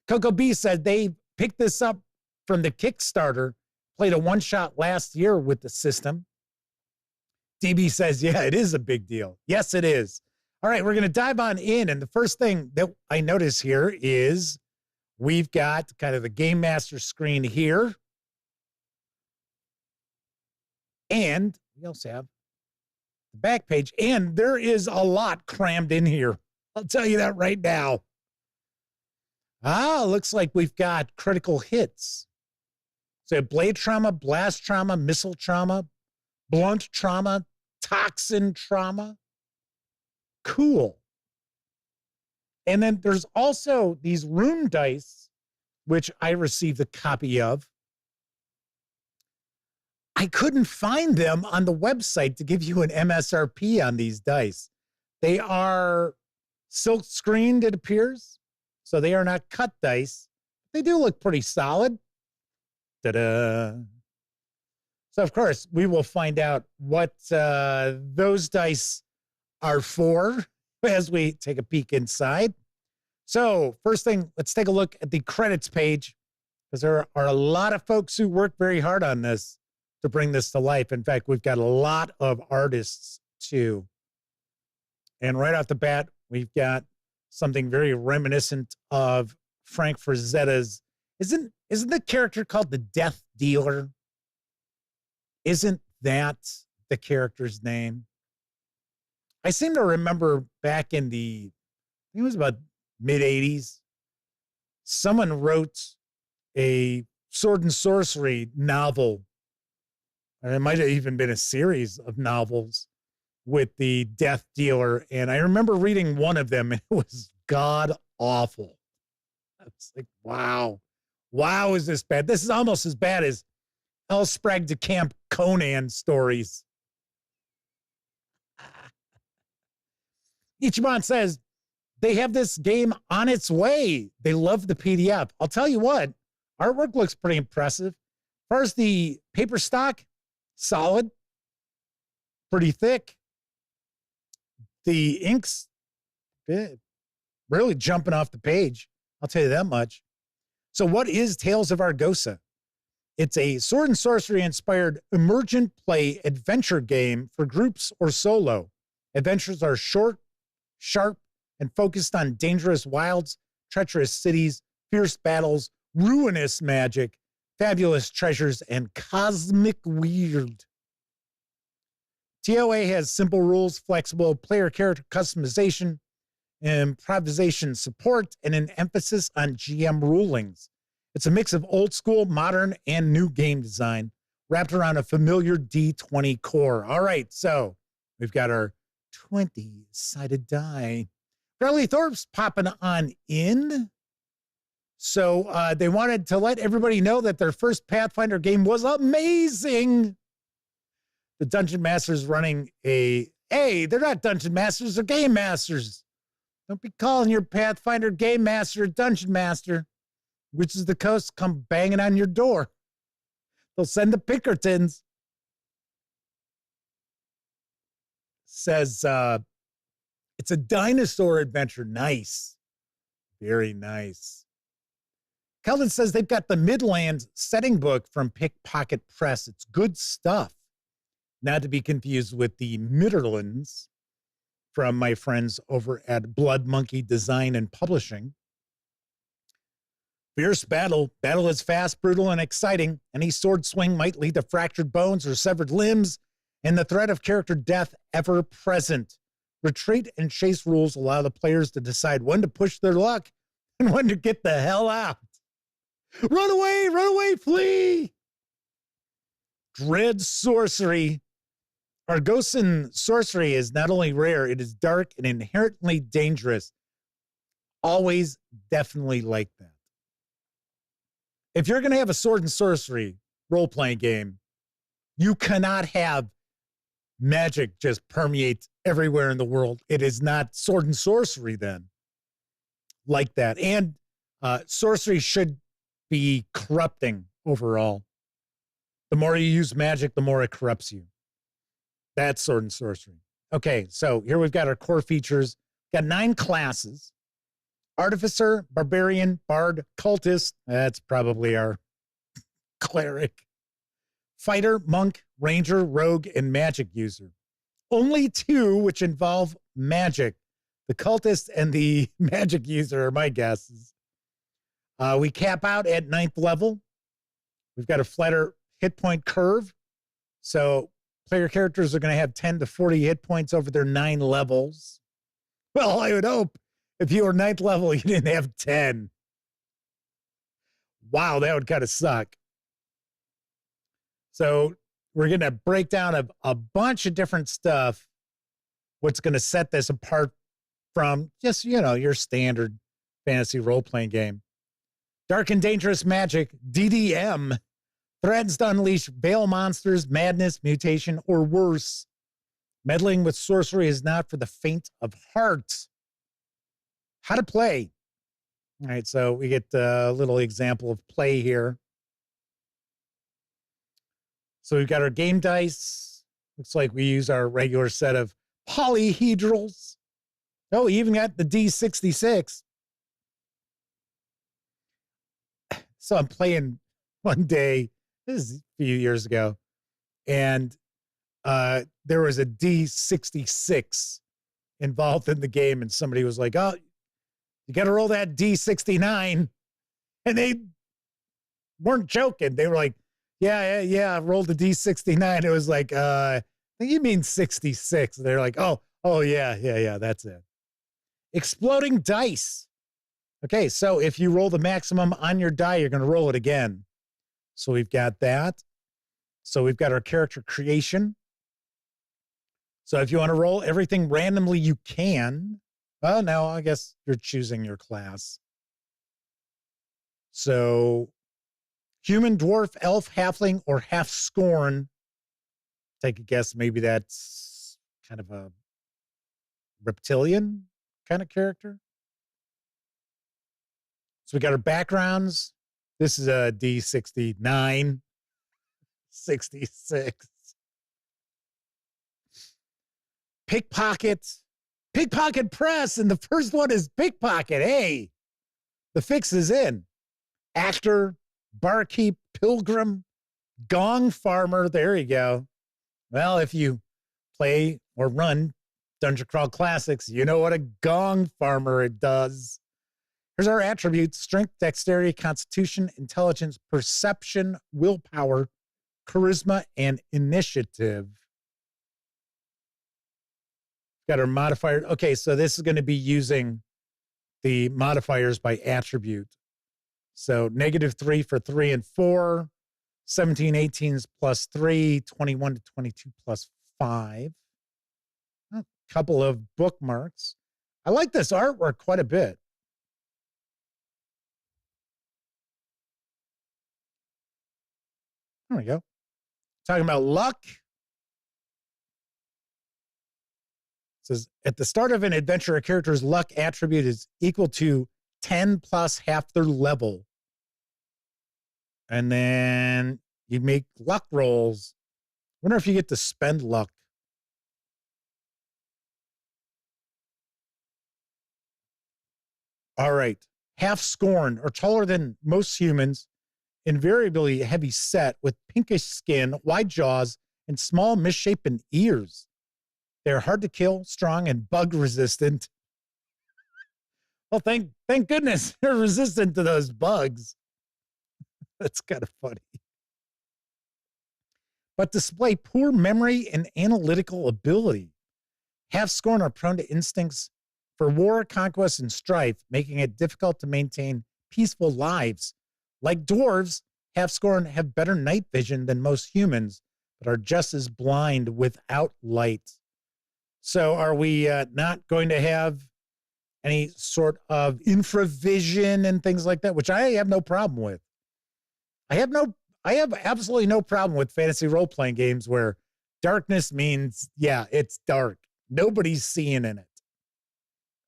Coco B said they picked this up from the Kickstarter, played a one-shot last year with the system. DB says, yeah, it is a big deal. Yes, it is. All right, we're going to dive on in. And the first thing that I notice here is we've got kind of the Game Master screen here. And we also have the back page. And there is a lot crammed in here. I'll tell you that right now. Looks like we've got critical hits. So blade trauma, blast trauma, missile trauma, blunt trauma, toxin trauma. Cool. And then there's also these rune dice, which I received a copy of. I couldn't find them on the website to give you an MSRP on these dice. They are silk screened, it appears. So they are not cut dice. They do look pretty solid. Ta-da. So, of course, we will find out what those dice are for as we take a peek inside. So, first thing, let's take a look at the credits page, because there are a lot of folks who work very hard on this to bring this to life. In fact, we've got a lot of artists, too. And right off the bat, we've got something very reminiscent of Frank Frazetta's. Isn't the character called the Death Dealer? Isn't that the character's name? I seem to remember back in I think it was about mid-'80s, someone wrote a sword and sorcery novel. And it might have even been a series of novels with the Death Dealer. And I remember reading one of them, and it was god-awful. I was like, wow. Wow, is this bad? This is almost as bad as El Sprague de Camp Conan stories. Ichiban says they have this game on its way. They love the PDF. I'll tell you what, artwork looks pretty impressive. As far as the paper stock, solid, pretty thick. The ink's really jumping off the page. I'll tell you that much. So what is Tales of Argosa? It's a sword and sorcery inspired emergent play adventure game for groups or solo. Adventures are short, sharp, and focused on dangerous wilds, treacherous cities, fierce battles, ruinous magic, fabulous treasures, and cosmic weird. TOA has simple rules, flexible player character customization, improvisation support, and an emphasis on GM rulings. It's a mix of old school, modern, and new game design wrapped around a familiar D20 core. All right, so we've got our 20-sided die. Bradley Thorpe's popping on in. So they wanted to let everybody know that their first Pathfinder game was amazing. The Dungeon Master's running they're not Dungeon Masters, they're Game Masters. Don't be calling your Pathfinder Game Master a Dungeon Master. Wizards of the Coast come banging on your door. They'll send the Pinkertons. Says, it's a dinosaur adventure. Nice. Very nice. Kelvin says they've got the Midlands setting book from Pickpocket Press. It's good stuff. Not to be confused with the Midlands from my friends over at Blood Monkey Design and Publishing. Fierce battle. Battle is fast, brutal, and exciting. Any sword swing might lead to fractured bones or severed limbs, and the threat of character death ever present. Retreat and chase rules allow the players to decide when to push their luck and when to get the hell out. Run away, flee! Dread sorcery. Argosan sorcery is not only rare, it is dark and inherently dangerous. always definitely like that. If you're going to have a sword and sorcery role-playing game, you cannot have magic just permeate everywhere in the world. It is not sword and sorcery then like that. And sorcery should be corrupting overall. The more you use magic, the more it corrupts you. That's sword and sorcery. Okay, so here we've got our core features. Got 9 classes. Artificer, Barbarian, Bard, Cultist. That's probably our Cleric. Fighter, Monk, Ranger, Rogue, and Magic User. Only 2 which involve magic. The Cultist and the Magic User are my guesses. We cap out at 9th level. We've got a flatter hit point curve. So player characters are going to have 10 to 40 hit points over their 9 levels. Well, I would hope if you were 9th level, you didn't have 10. Wow, that would kind of suck. So we're going to break down a bunch of different stuff. What's going to set this apart from just, your standard fantasy role-playing game. Dark and Dangerous Magic, DDM, threatens to unleash veil monsters, madness, mutation, or worse. Meddling with sorcery is not for the faint of heart. How to play. All right, so we get a little example of play here. So we've got our game dice. Looks like we use our regular set of polyhedrals. Oh, we even got the D66. So I'm playing one day, this is a few years ago, and there was a D66 involved in the game, and somebody was like, oh, you got to roll that D69. And they weren't joking. They were like, yeah, roll the D69. It was like, I think you mean 66. They're like, oh, yeah, that's it. Exploding dice. Okay, so if you roll the maximum on your die, you're going to roll it again. So we've got that. So we've got our character creation. So if you want to roll everything randomly, you can. Well, no, I guess you're choosing your class. So human, dwarf, elf, halfling, or half scorn. Take a guess. Maybe that's kind of a reptilian kind of character. So we got our backgrounds. This is a D69, 66. Pickpocket Press, and the first one is pickpocket. Hey, the fix is in. Actor, barkeep, pilgrim, gong farmer. There you go. Well, if you play or run Dungeon Crawl Classics, you know what a gong farmer it does. Here's our attributes: strength, dexterity, constitution, intelligence, perception, willpower, charisma, and initiative. Got our modifier. Okay, so this is going to be using the modifiers by attribute. So -3 for 3 and 4, 17, 18s plus 3, 21 to 22 plus 5. A couple of bookmarks. I like this artwork quite a bit. There we go. Talking about luck. It says, at the start of an adventure, a character's luck attribute is equal to 10 plus half their level. And then you make luck rolls. Wonder if you get to spend luck. All right. Half scorn, or taller than most humans, invariably heavy set with pinkish skin, wide jaws, and small misshapen ears. They're hard to kill, strong, and bug resistant. Well, thank goodness they're resistant to those bugs. That's kind of funny. But display poor memory and analytical ability. Half scorn are prone to instincts for war, conquest, and strife, making it difficult to maintain peaceful lives. Like dwarves, half scorn have better night vision than most humans, but are just as blind without light. So are we not going to have any sort of infravision and things like that, which I have no problem with. I have absolutely no problem with fantasy role-playing games where darkness means, yeah, it's dark. Nobody's seeing in it.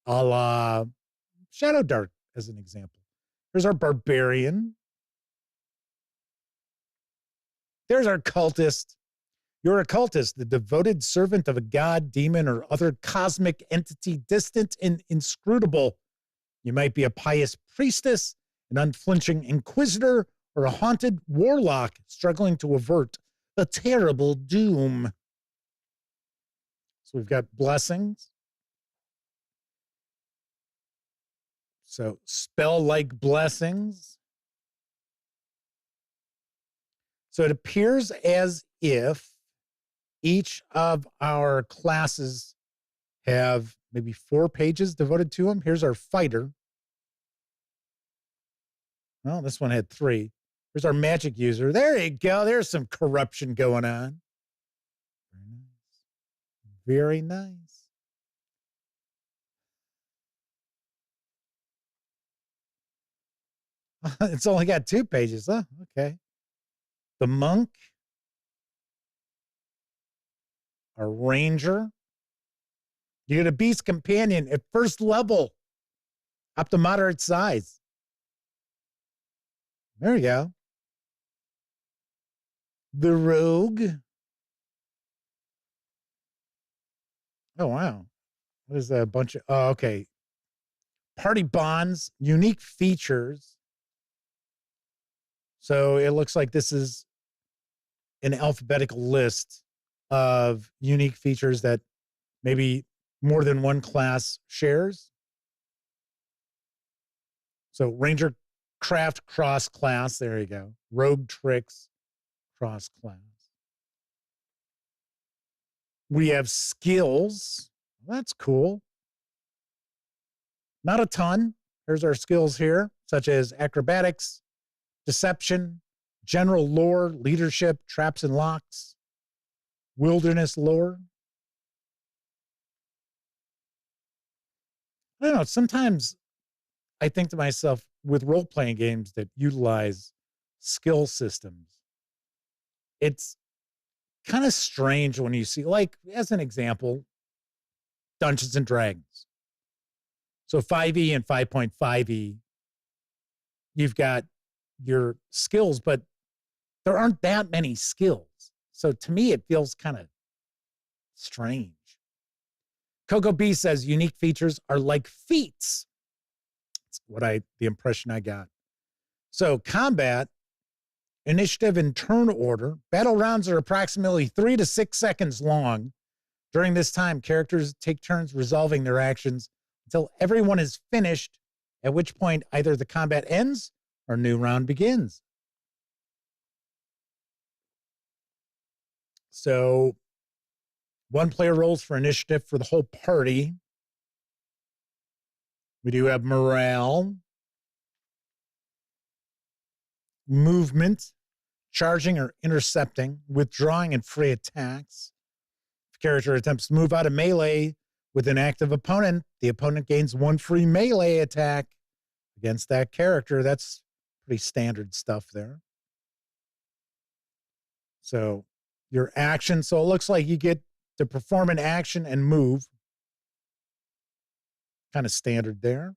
A la Shadow Dark, as an example. Here's our barbarian. There's our cultist. You're a cultist, the devoted servant of a god, demon, or other cosmic entity distant and inscrutable. You might be a pious priestess, an unflinching inquisitor, or a haunted warlock struggling to avert a terrible doom. So we've got blessings. So spell-like blessings. So it appears as if each of our classes have maybe 4 pages devoted to them. Here's our fighter. Well, this one had 3. Here's our magic user. There you go. There's some corruption going on. Very nice. It's only got 2 pages, huh? Okay. The monk. Our ranger. You get a beast companion at first level, up to moderate size. There you go. The rogue. Oh, wow. What is that? A bunch of, oh, okay. Party bonds, unique features. So it looks like this is an alphabetical list of unique features that maybe more than one class shares. So Ranger Craft cross class, there you go. Rogue Tricks cross class. We have skills. That's cool. Not a ton. Here's our skills here, such as acrobatics, deception, general lore, leadership, traps and locks, wilderness lore. I don't know. Sometimes I think to myself, with role-playing games that utilize skill systems, it's kind of strange when you see, like, as an example, Dungeons and Dragons. So 5e and 5.5e, you've got your skills, but there aren't that many skills. So to me, it feels kind of strange. Coco B says unique features are like feats. That's the impression I got. So combat, initiative, and turn order. Battle rounds are approximately 3 to 6 seconds long. During this time, characters take turns resolving their actions until everyone is finished, at which point either the combat ends or a new round begins. So 1 player rolls for initiative for the whole party. We do have morale, movement, charging or intercepting, withdrawing, and free attacks. If a character attempts to move out of melee with an active opponent, the opponent gains 1 free melee attack against that character. That's pretty standard stuff there. So your action, so it looks like you get to perform an action and move. Kind of standard there.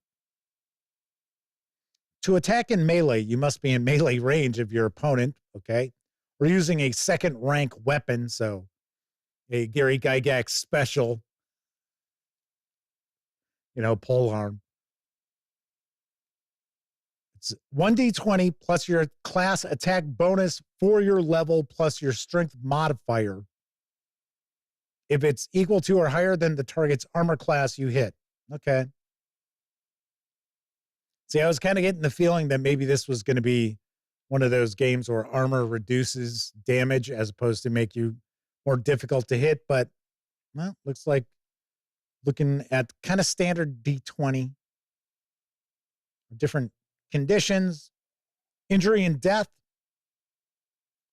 To attack in melee, you must be in melee range of your opponent, okay? We're using a 2nd rank weapon, so a Gary Gygax special, polearm. It's 1d20 plus your class attack bonus for your level plus your strength modifier. If it's equal to or higher than the target's armor class, you hit. Okay. See, I was kind of getting the feeling that maybe this was going to be one of those games where armor reduces damage as opposed to make you more difficult to hit. But, well, looks like looking at kind of standard D20. Different conditions, injury and death.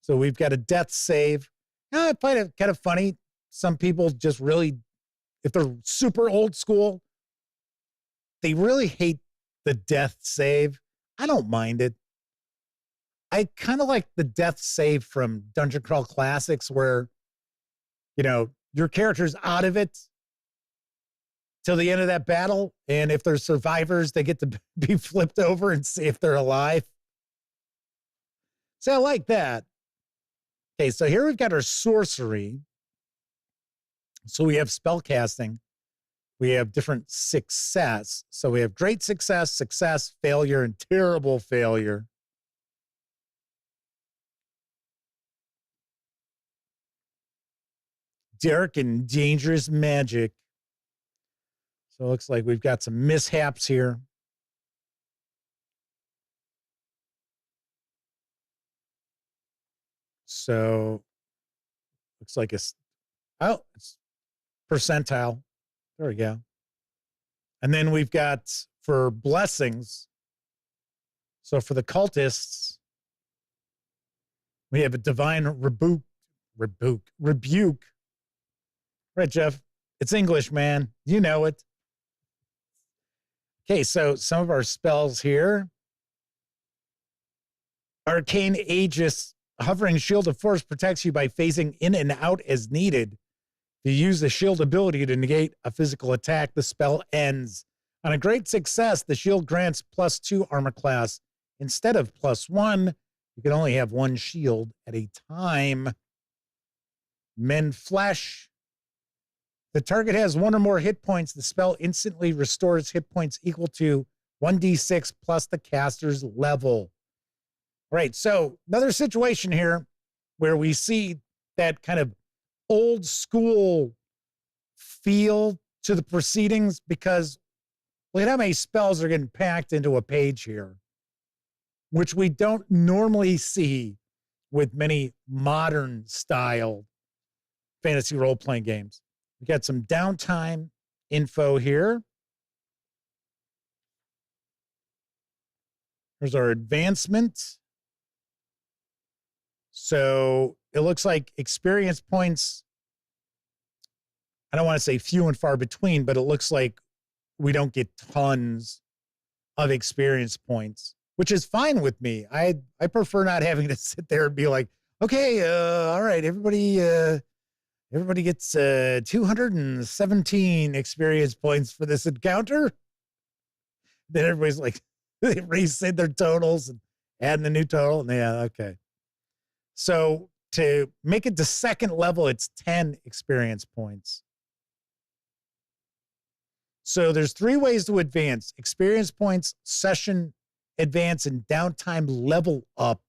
So we've got a death save. Now, I find it kind of funny. Some people just really, if they're super old school, they really hate the death save. I don't mind it. I kind of like the death save from Dungeon Crawl Classics where, you know, your character's out of it till the end of that battle. And if there's survivors, they get to be flipped over and see if they're alive. So I like that. Okay, so here we've got our sorcery. So we have spellcasting. We have different success. So we have great success, success, failure, and terrible failure. Dark and dangerous magic. So it looks like we've got some mishaps here. So looks like it's percentile. There we go. And then we've got for blessings. So for the cultists, we have a divine rebuke. Right, Jeff? It's English, man. You know it. Okay, so some of our spells here. Arcane Aegis, hovering shield of force protects you by phasing in and out as needed. If you use the shield ability to negate a physical attack, the spell ends. On a great success, the shield grants +2 armor class. Instead of +1, you can only have one shield at a time. Mend Flesh. The target has one or more hit points. The spell instantly restores hit points equal to 1d6 plus the caster's level. All right, so another situation here where we see that kind of old school feel to the proceedings because look at how many spells are getting packed into a page here, which we don't normally see with many modern style fantasy role-playing games. We got some downtime info here. Here's our advancement. So it looks like experience points, I don't want to say few and far between, but it looks like we don't get tons of experience points, which is fine with me. I prefer not having to sit there and be like, okay, all right, everybody gets 217 experience points for this encounter. Then everybody's like, they reset their totals and add the new total. And yeah, okay. So to make it to second level, it's 10 experience points. So there's 3 ways to advance: experience points, session advance, and downtime level up.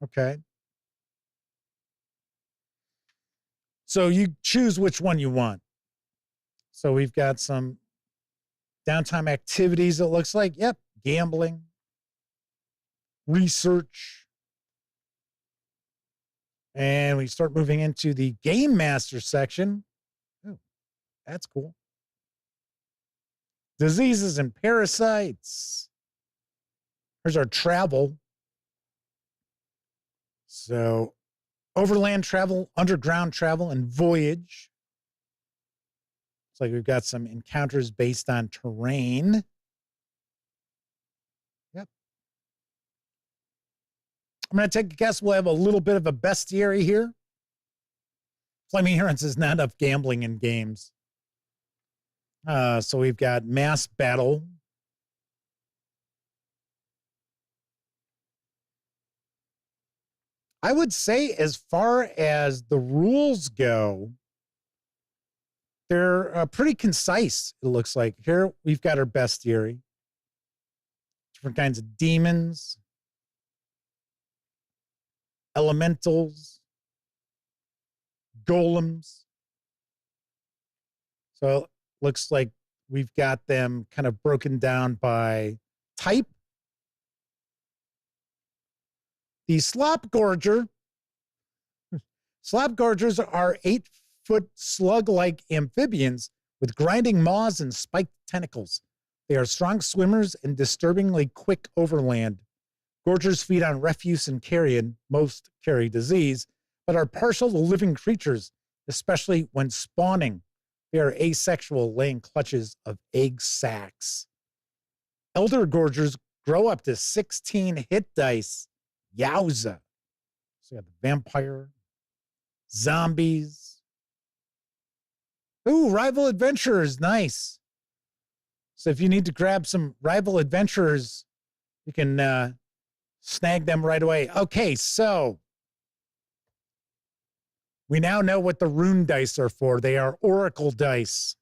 Okay. So you choose which one you want. So we've got some downtime activities, it looks like. Yep, gambling, research. And we start moving into the Game Master section. Oh, that's cool. Diseases and parasites. Here's our travel. So overland travel, underground travel, and voyage. Looks like we've got some encounters based on terrain. Yep. I'm going to take a guess we'll have a little bit of a bestiary here. Flaming Herons is not enough gambling in games. So we've got mass battle. I would say as far as the rules go, they're pretty concise, it looks like. Here we've got our bestiary. Different kinds of demons, elementals, golems. So it looks like we've got them kind of broken down by type. The Slopgorger. Slopgorgers are 8-foot slug-like amphibians with grinding maws and spiked tentacles. They are strong swimmers and disturbingly quick overland. Gorgers feed on refuse and carrion, most carry disease, but are partial to living creatures, especially when spawning. They are asexual, laying clutches of egg sacs. Elder Gorgers grow up to 16 hit dice. Yowza. So you got the vampire, zombies. Ooh, rival adventurers. Nice. So if you need to grab some rival adventurers, you can snag them right away. Okay, so we now know what the rune dice are for. They are oracle dice.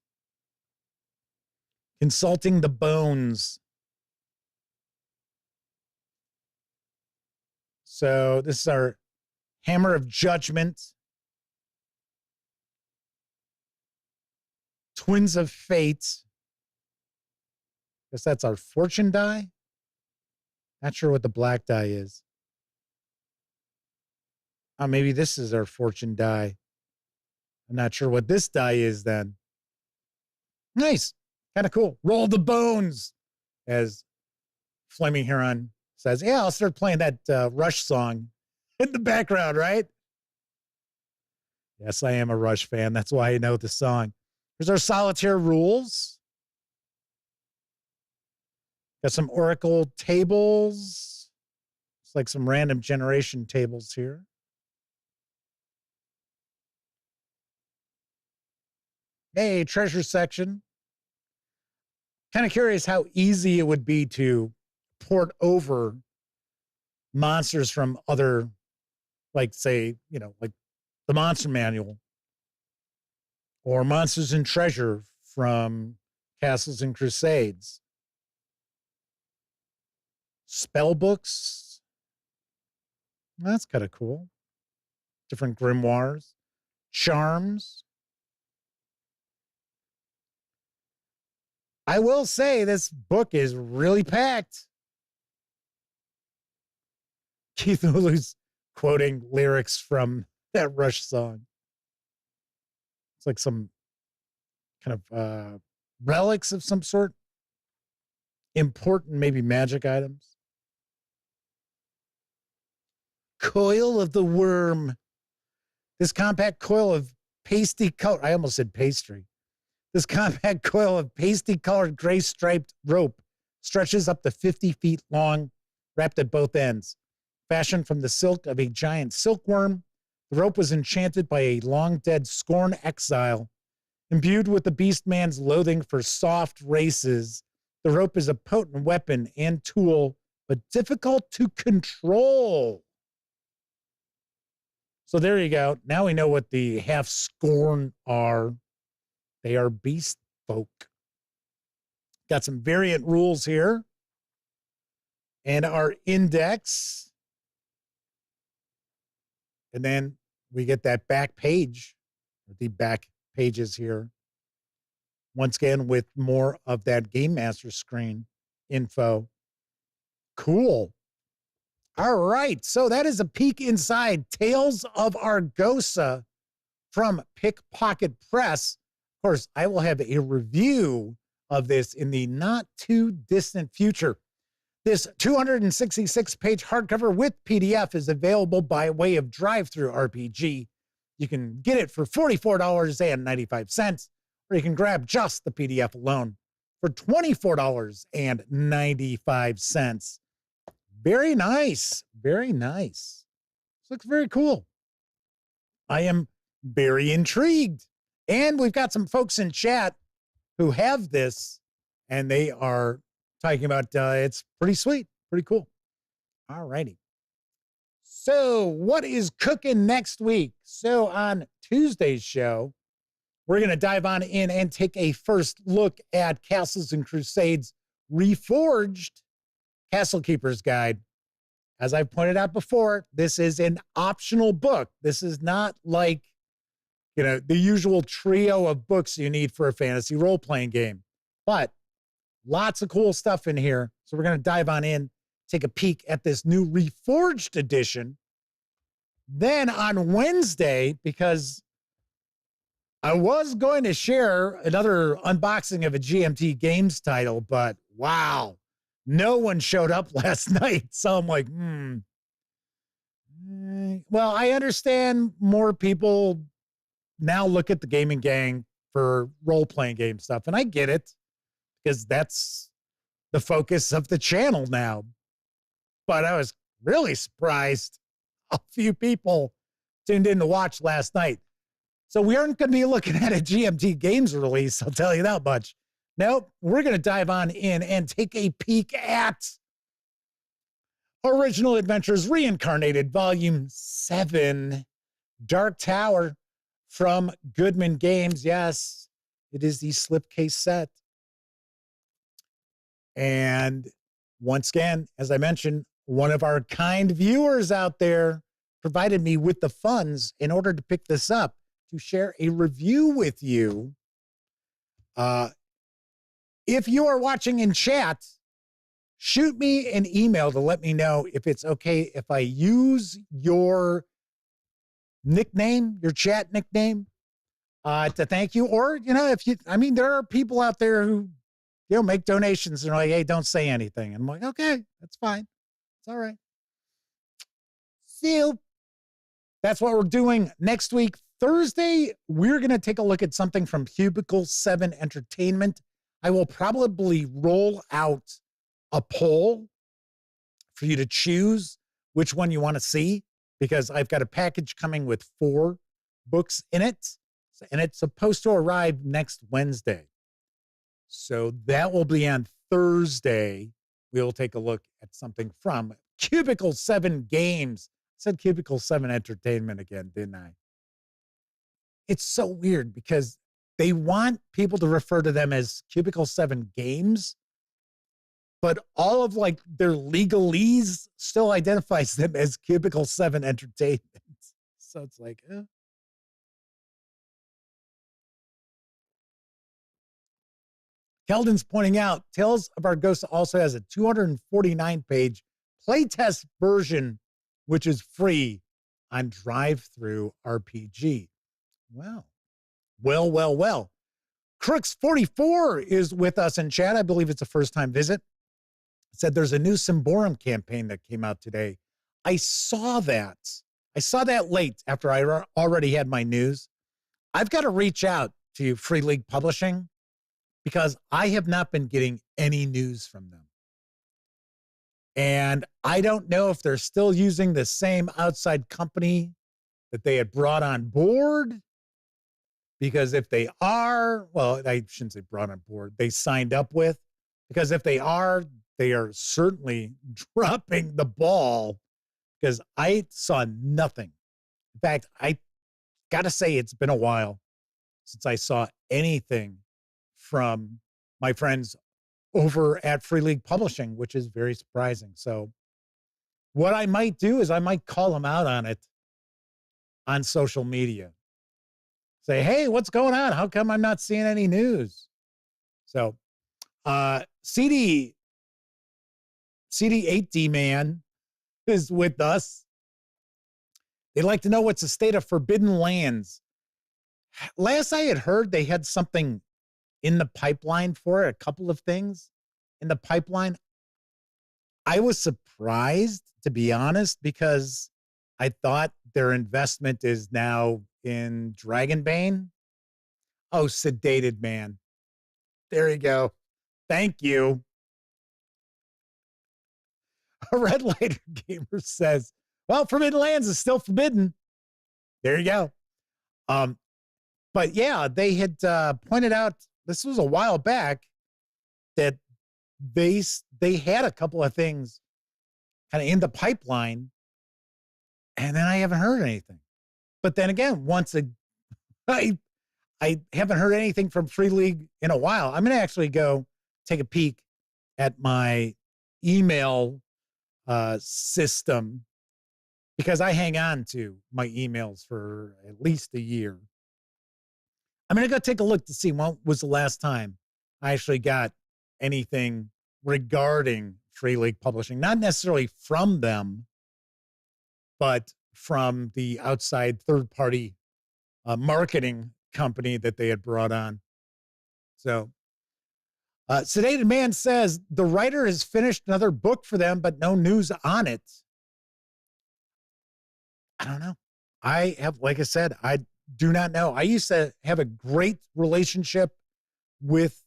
Consulting the bones. So this is our Hammer of Judgment. Twins of Fate. Guess that's our fortune die. Not sure what the black die is. Oh, maybe this is our fortune die. I'm not sure what this die is then. Nice. Kind of cool. Roll the bones, as Flaming Huron says. Yeah, I'll start playing that Rush song in the background, right? Yes, I am a Rush fan. That's why I know the song. Here's our solitaire rules. Got some Oracle tables. It's like some random generation tables here. Hey, treasure section. Kind of curious how easy it would be to port over monsters from other, like, say, like the Monster Manual or Monsters and Treasure from Castles and Crusades. Spell books. That's kind of cool. Different grimoires. Charms. I will say this book is really packed. Keith Hulu's quoting lyrics from that Rush song. It's like some kind of relics of some sort. Important, maybe magic items. Coil of the Worm. This compact coil of pasty color. I almost said pastry. This compact coil of pasty-colored gray striped rope stretches up to 50 feet long, wrapped at both ends. Fashioned from the silk of a giant silkworm, the rope was enchanted by a long-dead Scorn exile. Imbued with the beast man's loathing for soft races, the rope is a potent weapon and tool, but difficult to control. So there you go. Now we know what the half Scorn are. They are beast folk. Got some variant rules here. And our index. And then we get that back page, the back pages here. Once again, with more of that Game Master screen info. Cool. All right. So that is a peek inside Tales of Argosa from Pickpocket Press. Of course, I will have a review of this in the not too distant future. This 266-page hardcover with PDF is available by way of DriveThruRPG. You can get it for $44.95, or you can grab just the PDF alone for $24.95. Very nice. Very nice. This looks very cool. I am very intrigued. And we've got some folks in chat who have this, and they are talking about it's pretty sweet, pretty cool. All righty. So what is cooking next week? So on Tuesday's show, we're going to dive on in and take a first look at Castles and Crusades Reforged Castle Keeper's Guide. As I've pointed out before, this is an optional book. This is not like the usual trio of books you need for a fantasy role-playing game. But lots of cool stuff in here. So we're going to dive on in, take a peek at this new Reforged edition. Then on Wednesday, because I was going to share another unboxing of a GMT Games title, but wow, no one showed up last night. So I'm like, Well, I understand more people now look at the gaming gang for role-playing game stuff. And I get it, because that's the focus of the channel now. But I was really surprised a few people tuned in to watch last night. So we aren't going to be looking at a GMT Games release, I'll tell you that much. Nope, we're going to dive on in and take a peek at Original Adventures Reincarnated, Volume 7, Dark Tower from Goodman Games. Yes, it is the slipcase set. And once again, as I mentioned, one of our kind viewers out there provided me with the funds in order to pick this up to share a review with you. If you are watching in chat, shoot me an email to let me know if it's okay if I use your nickname, your chat nickname, to thank you. Or, if you, there are people out there who, make donations and are like, hey, don't say anything. And I'm like, okay, that's fine. It's all right. So that's what we're doing next week. Thursday, we're going to take a look at something from Cubicle 7 Entertainment. I will probably roll out a poll for you to choose which one you want to see, because I've got a package coming with 4 books in it, and it's supposed to arrive next Wednesday. So that will be on Thursday. We'll take a look at something from Cubicle 7 Games. I said Cubicle 7 Entertainment again, didn't I? It's so weird because they want people to refer to them as Cubicle 7 Games, but all of their legalese still identifies them as Cubicle 7 Entertainment. So it's like, Keldon's pointing out, Tales of Argosa also has a 249-page playtest version, which is free on DriveThruRPG. Wow. Well. Crooks44 is with us in chat. I believe it's a first-time visit. Said there's a new Symborum campaign that came out today. I saw that. Late after I already had my news. I've got to reach out to Free League Publishing because I have not been getting any news from them. And I don't know if they're still using the same outside company that they had brought on board. Because if they are, well, I shouldn't say brought on board, they signed up with. Because if they are certainly dropping the ball, because I saw nothing. In fact, I got to say it's been a while since I saw anything from my friends over at Free League Publishing, which is very surprising. So what I might do is I might call them out on it on social media. Say, hey, what's going on? How come I'm not seeing any news? So CD8D Man is with us. They'd like to know what's the state of Forbidden Lands. Last I had heard, they had something in the pipeline for it, a couple of things in the pipeline. I was surprised, to be honest, because I thought their investment is now in Dragonbane. Oh, Sedated Man. There you go. Thank you. A Red Lighter Gamer says, well, Forbidden Lands is still forbidden. There you go. But yeah, they had pointed out, this was a while back, that they had a couple of things kind of in the pipeline, and then I haven't heard anything. But then again, I haven't heard anything from Free League in a while. I'm going to actually go take a peek at my email system, because I hang on to my emails for at least a year. I'm going to go take a look to see when was the last time I actually got anything regarding Free League Publishing. Not necessarily from them, but from the outside third-party marketing company that they had brought on. So, Sedated Man says, the writer has finished another book for them, but no news on it. I don't know. I have, like I said, do not know. I used to have a great relationship with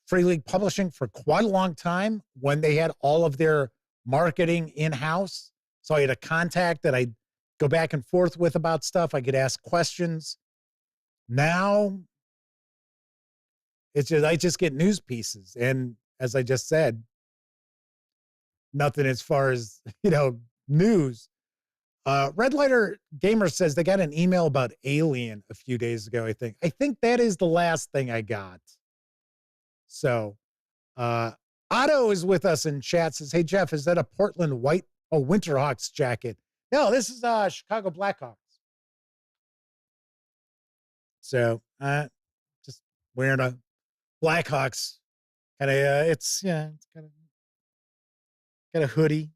Free League Publishing for quite a long time when they had all of their marketing in-house. So I had a contact that I'd go back and forth with about stuff. I could ask questions. Now, I just get news pieces. And as I just said, nothing as far as, news. Red Lighter Gamer says they got an email about Alien a few days ago, I think. I think that is the last thing I got. So, Otto is with us in chat, says, hey, Jeff, is that a Portland Winterhawks jacket? No, this is Chicago Blackhawks. So, just wearing a Blackhawks kind of, it's kind of hoodie.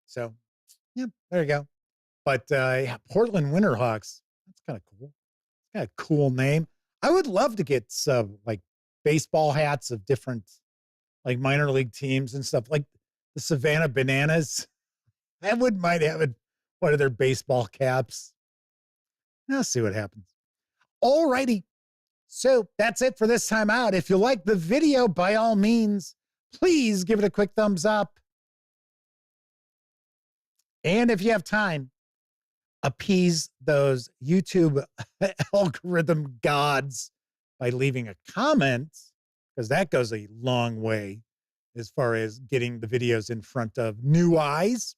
So, yeah, there you go. But Portland Winterhawks, that's kind of cool. It's kind of a cool name. I would love to get some like baseball hats of different like minor league teams and stuff, like the Savannah Bananas. I wouldn't mind having one of their baseball caps. I'll see what happens. All righty. So that's it for this time out. If you like the video, by all means, please give it a quick thumbs up. And if you have time, appease those YouTube algorithm gods by leaving a comment, because that goes a long way as far as getting the videos in front of new eyes.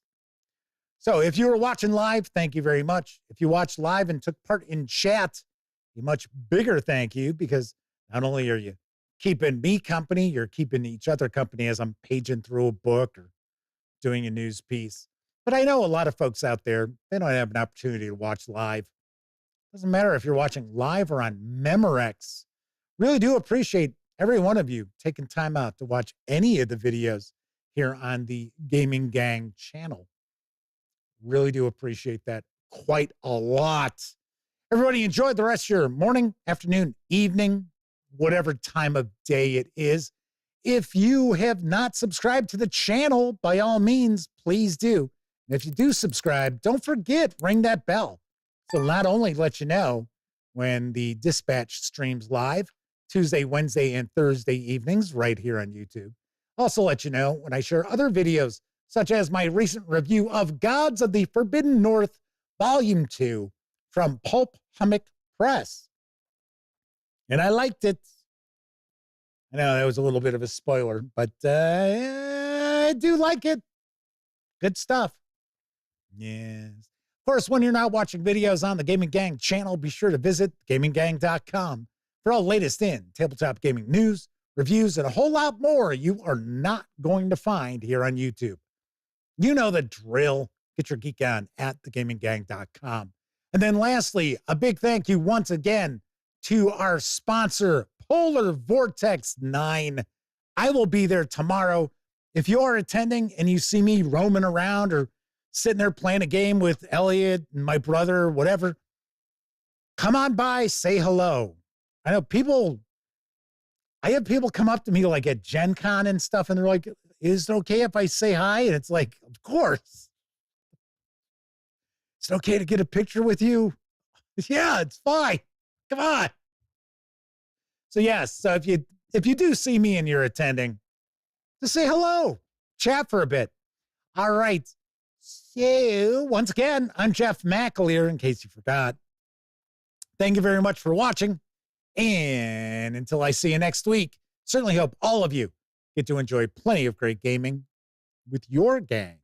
So if you were watching live, thank you very much. If you watched live and took part in chat, a much bigger thank you, because not only are you keeping me company, you're keeping each other company as I'm paging through a book or doing a news piece. But I know a lot of folks out there, they don't have an opportunity to watch live. Doesn't matter if you're watching live or on Memorex. Really do appreciate every one of you taking time out to watch any of the videos here on the Gaming Gang channel. Really do appreciate that quite a lot. Everybody enjoy the rest of your morning, afternoon, evening, whatever time of day it is. If you have not subscribed to the channel, by all means, please do. And if you do subscribe, don't forget, ring that bell. So not only let you know when the Dispatch streams live, Tuesday, Wednesday, and Thursday evenings right here on YouTube. Also let you know when I share other videos, such as my recent review of Gods of the Forbidden North, Volume 2 from Pickpocket Press. And I liked it. I know that was a little bit of a spoiler, but I do like it. Good stuff. Yes. Of course, when you're not watching videos on the Gaming Gang channel, be sure to visit gaminggang.com for all latest in tabletop gaming news, reviews, and a whole lot more you are not going to find here on YouTube. You know the drill. Get your geek on at thegaminggang.com. And then lastly, a big thank you once again to our sponsor, Polar Vortex 9. I will be there tomorrow. If you are attending and you see me roaming around or sitting there playing a game with Elliot and my brother or whatever, come on by, say hello. I know I have people come up to me like at Gen Con and stuff, and they're like, is it okay if I say hi? And it's like, of course. Is it okay to get a picture with you? Yeah, it's fine. Come on. So yes, so if you do see me and you're attending, just say hello, chat for a bit. All right. So once again, I'm Jeff McAleer, in case you forgot. Thank you very much for watching. And until I see you next week, certainly hope all of you get to enjoy plenty of great gaming with your gang.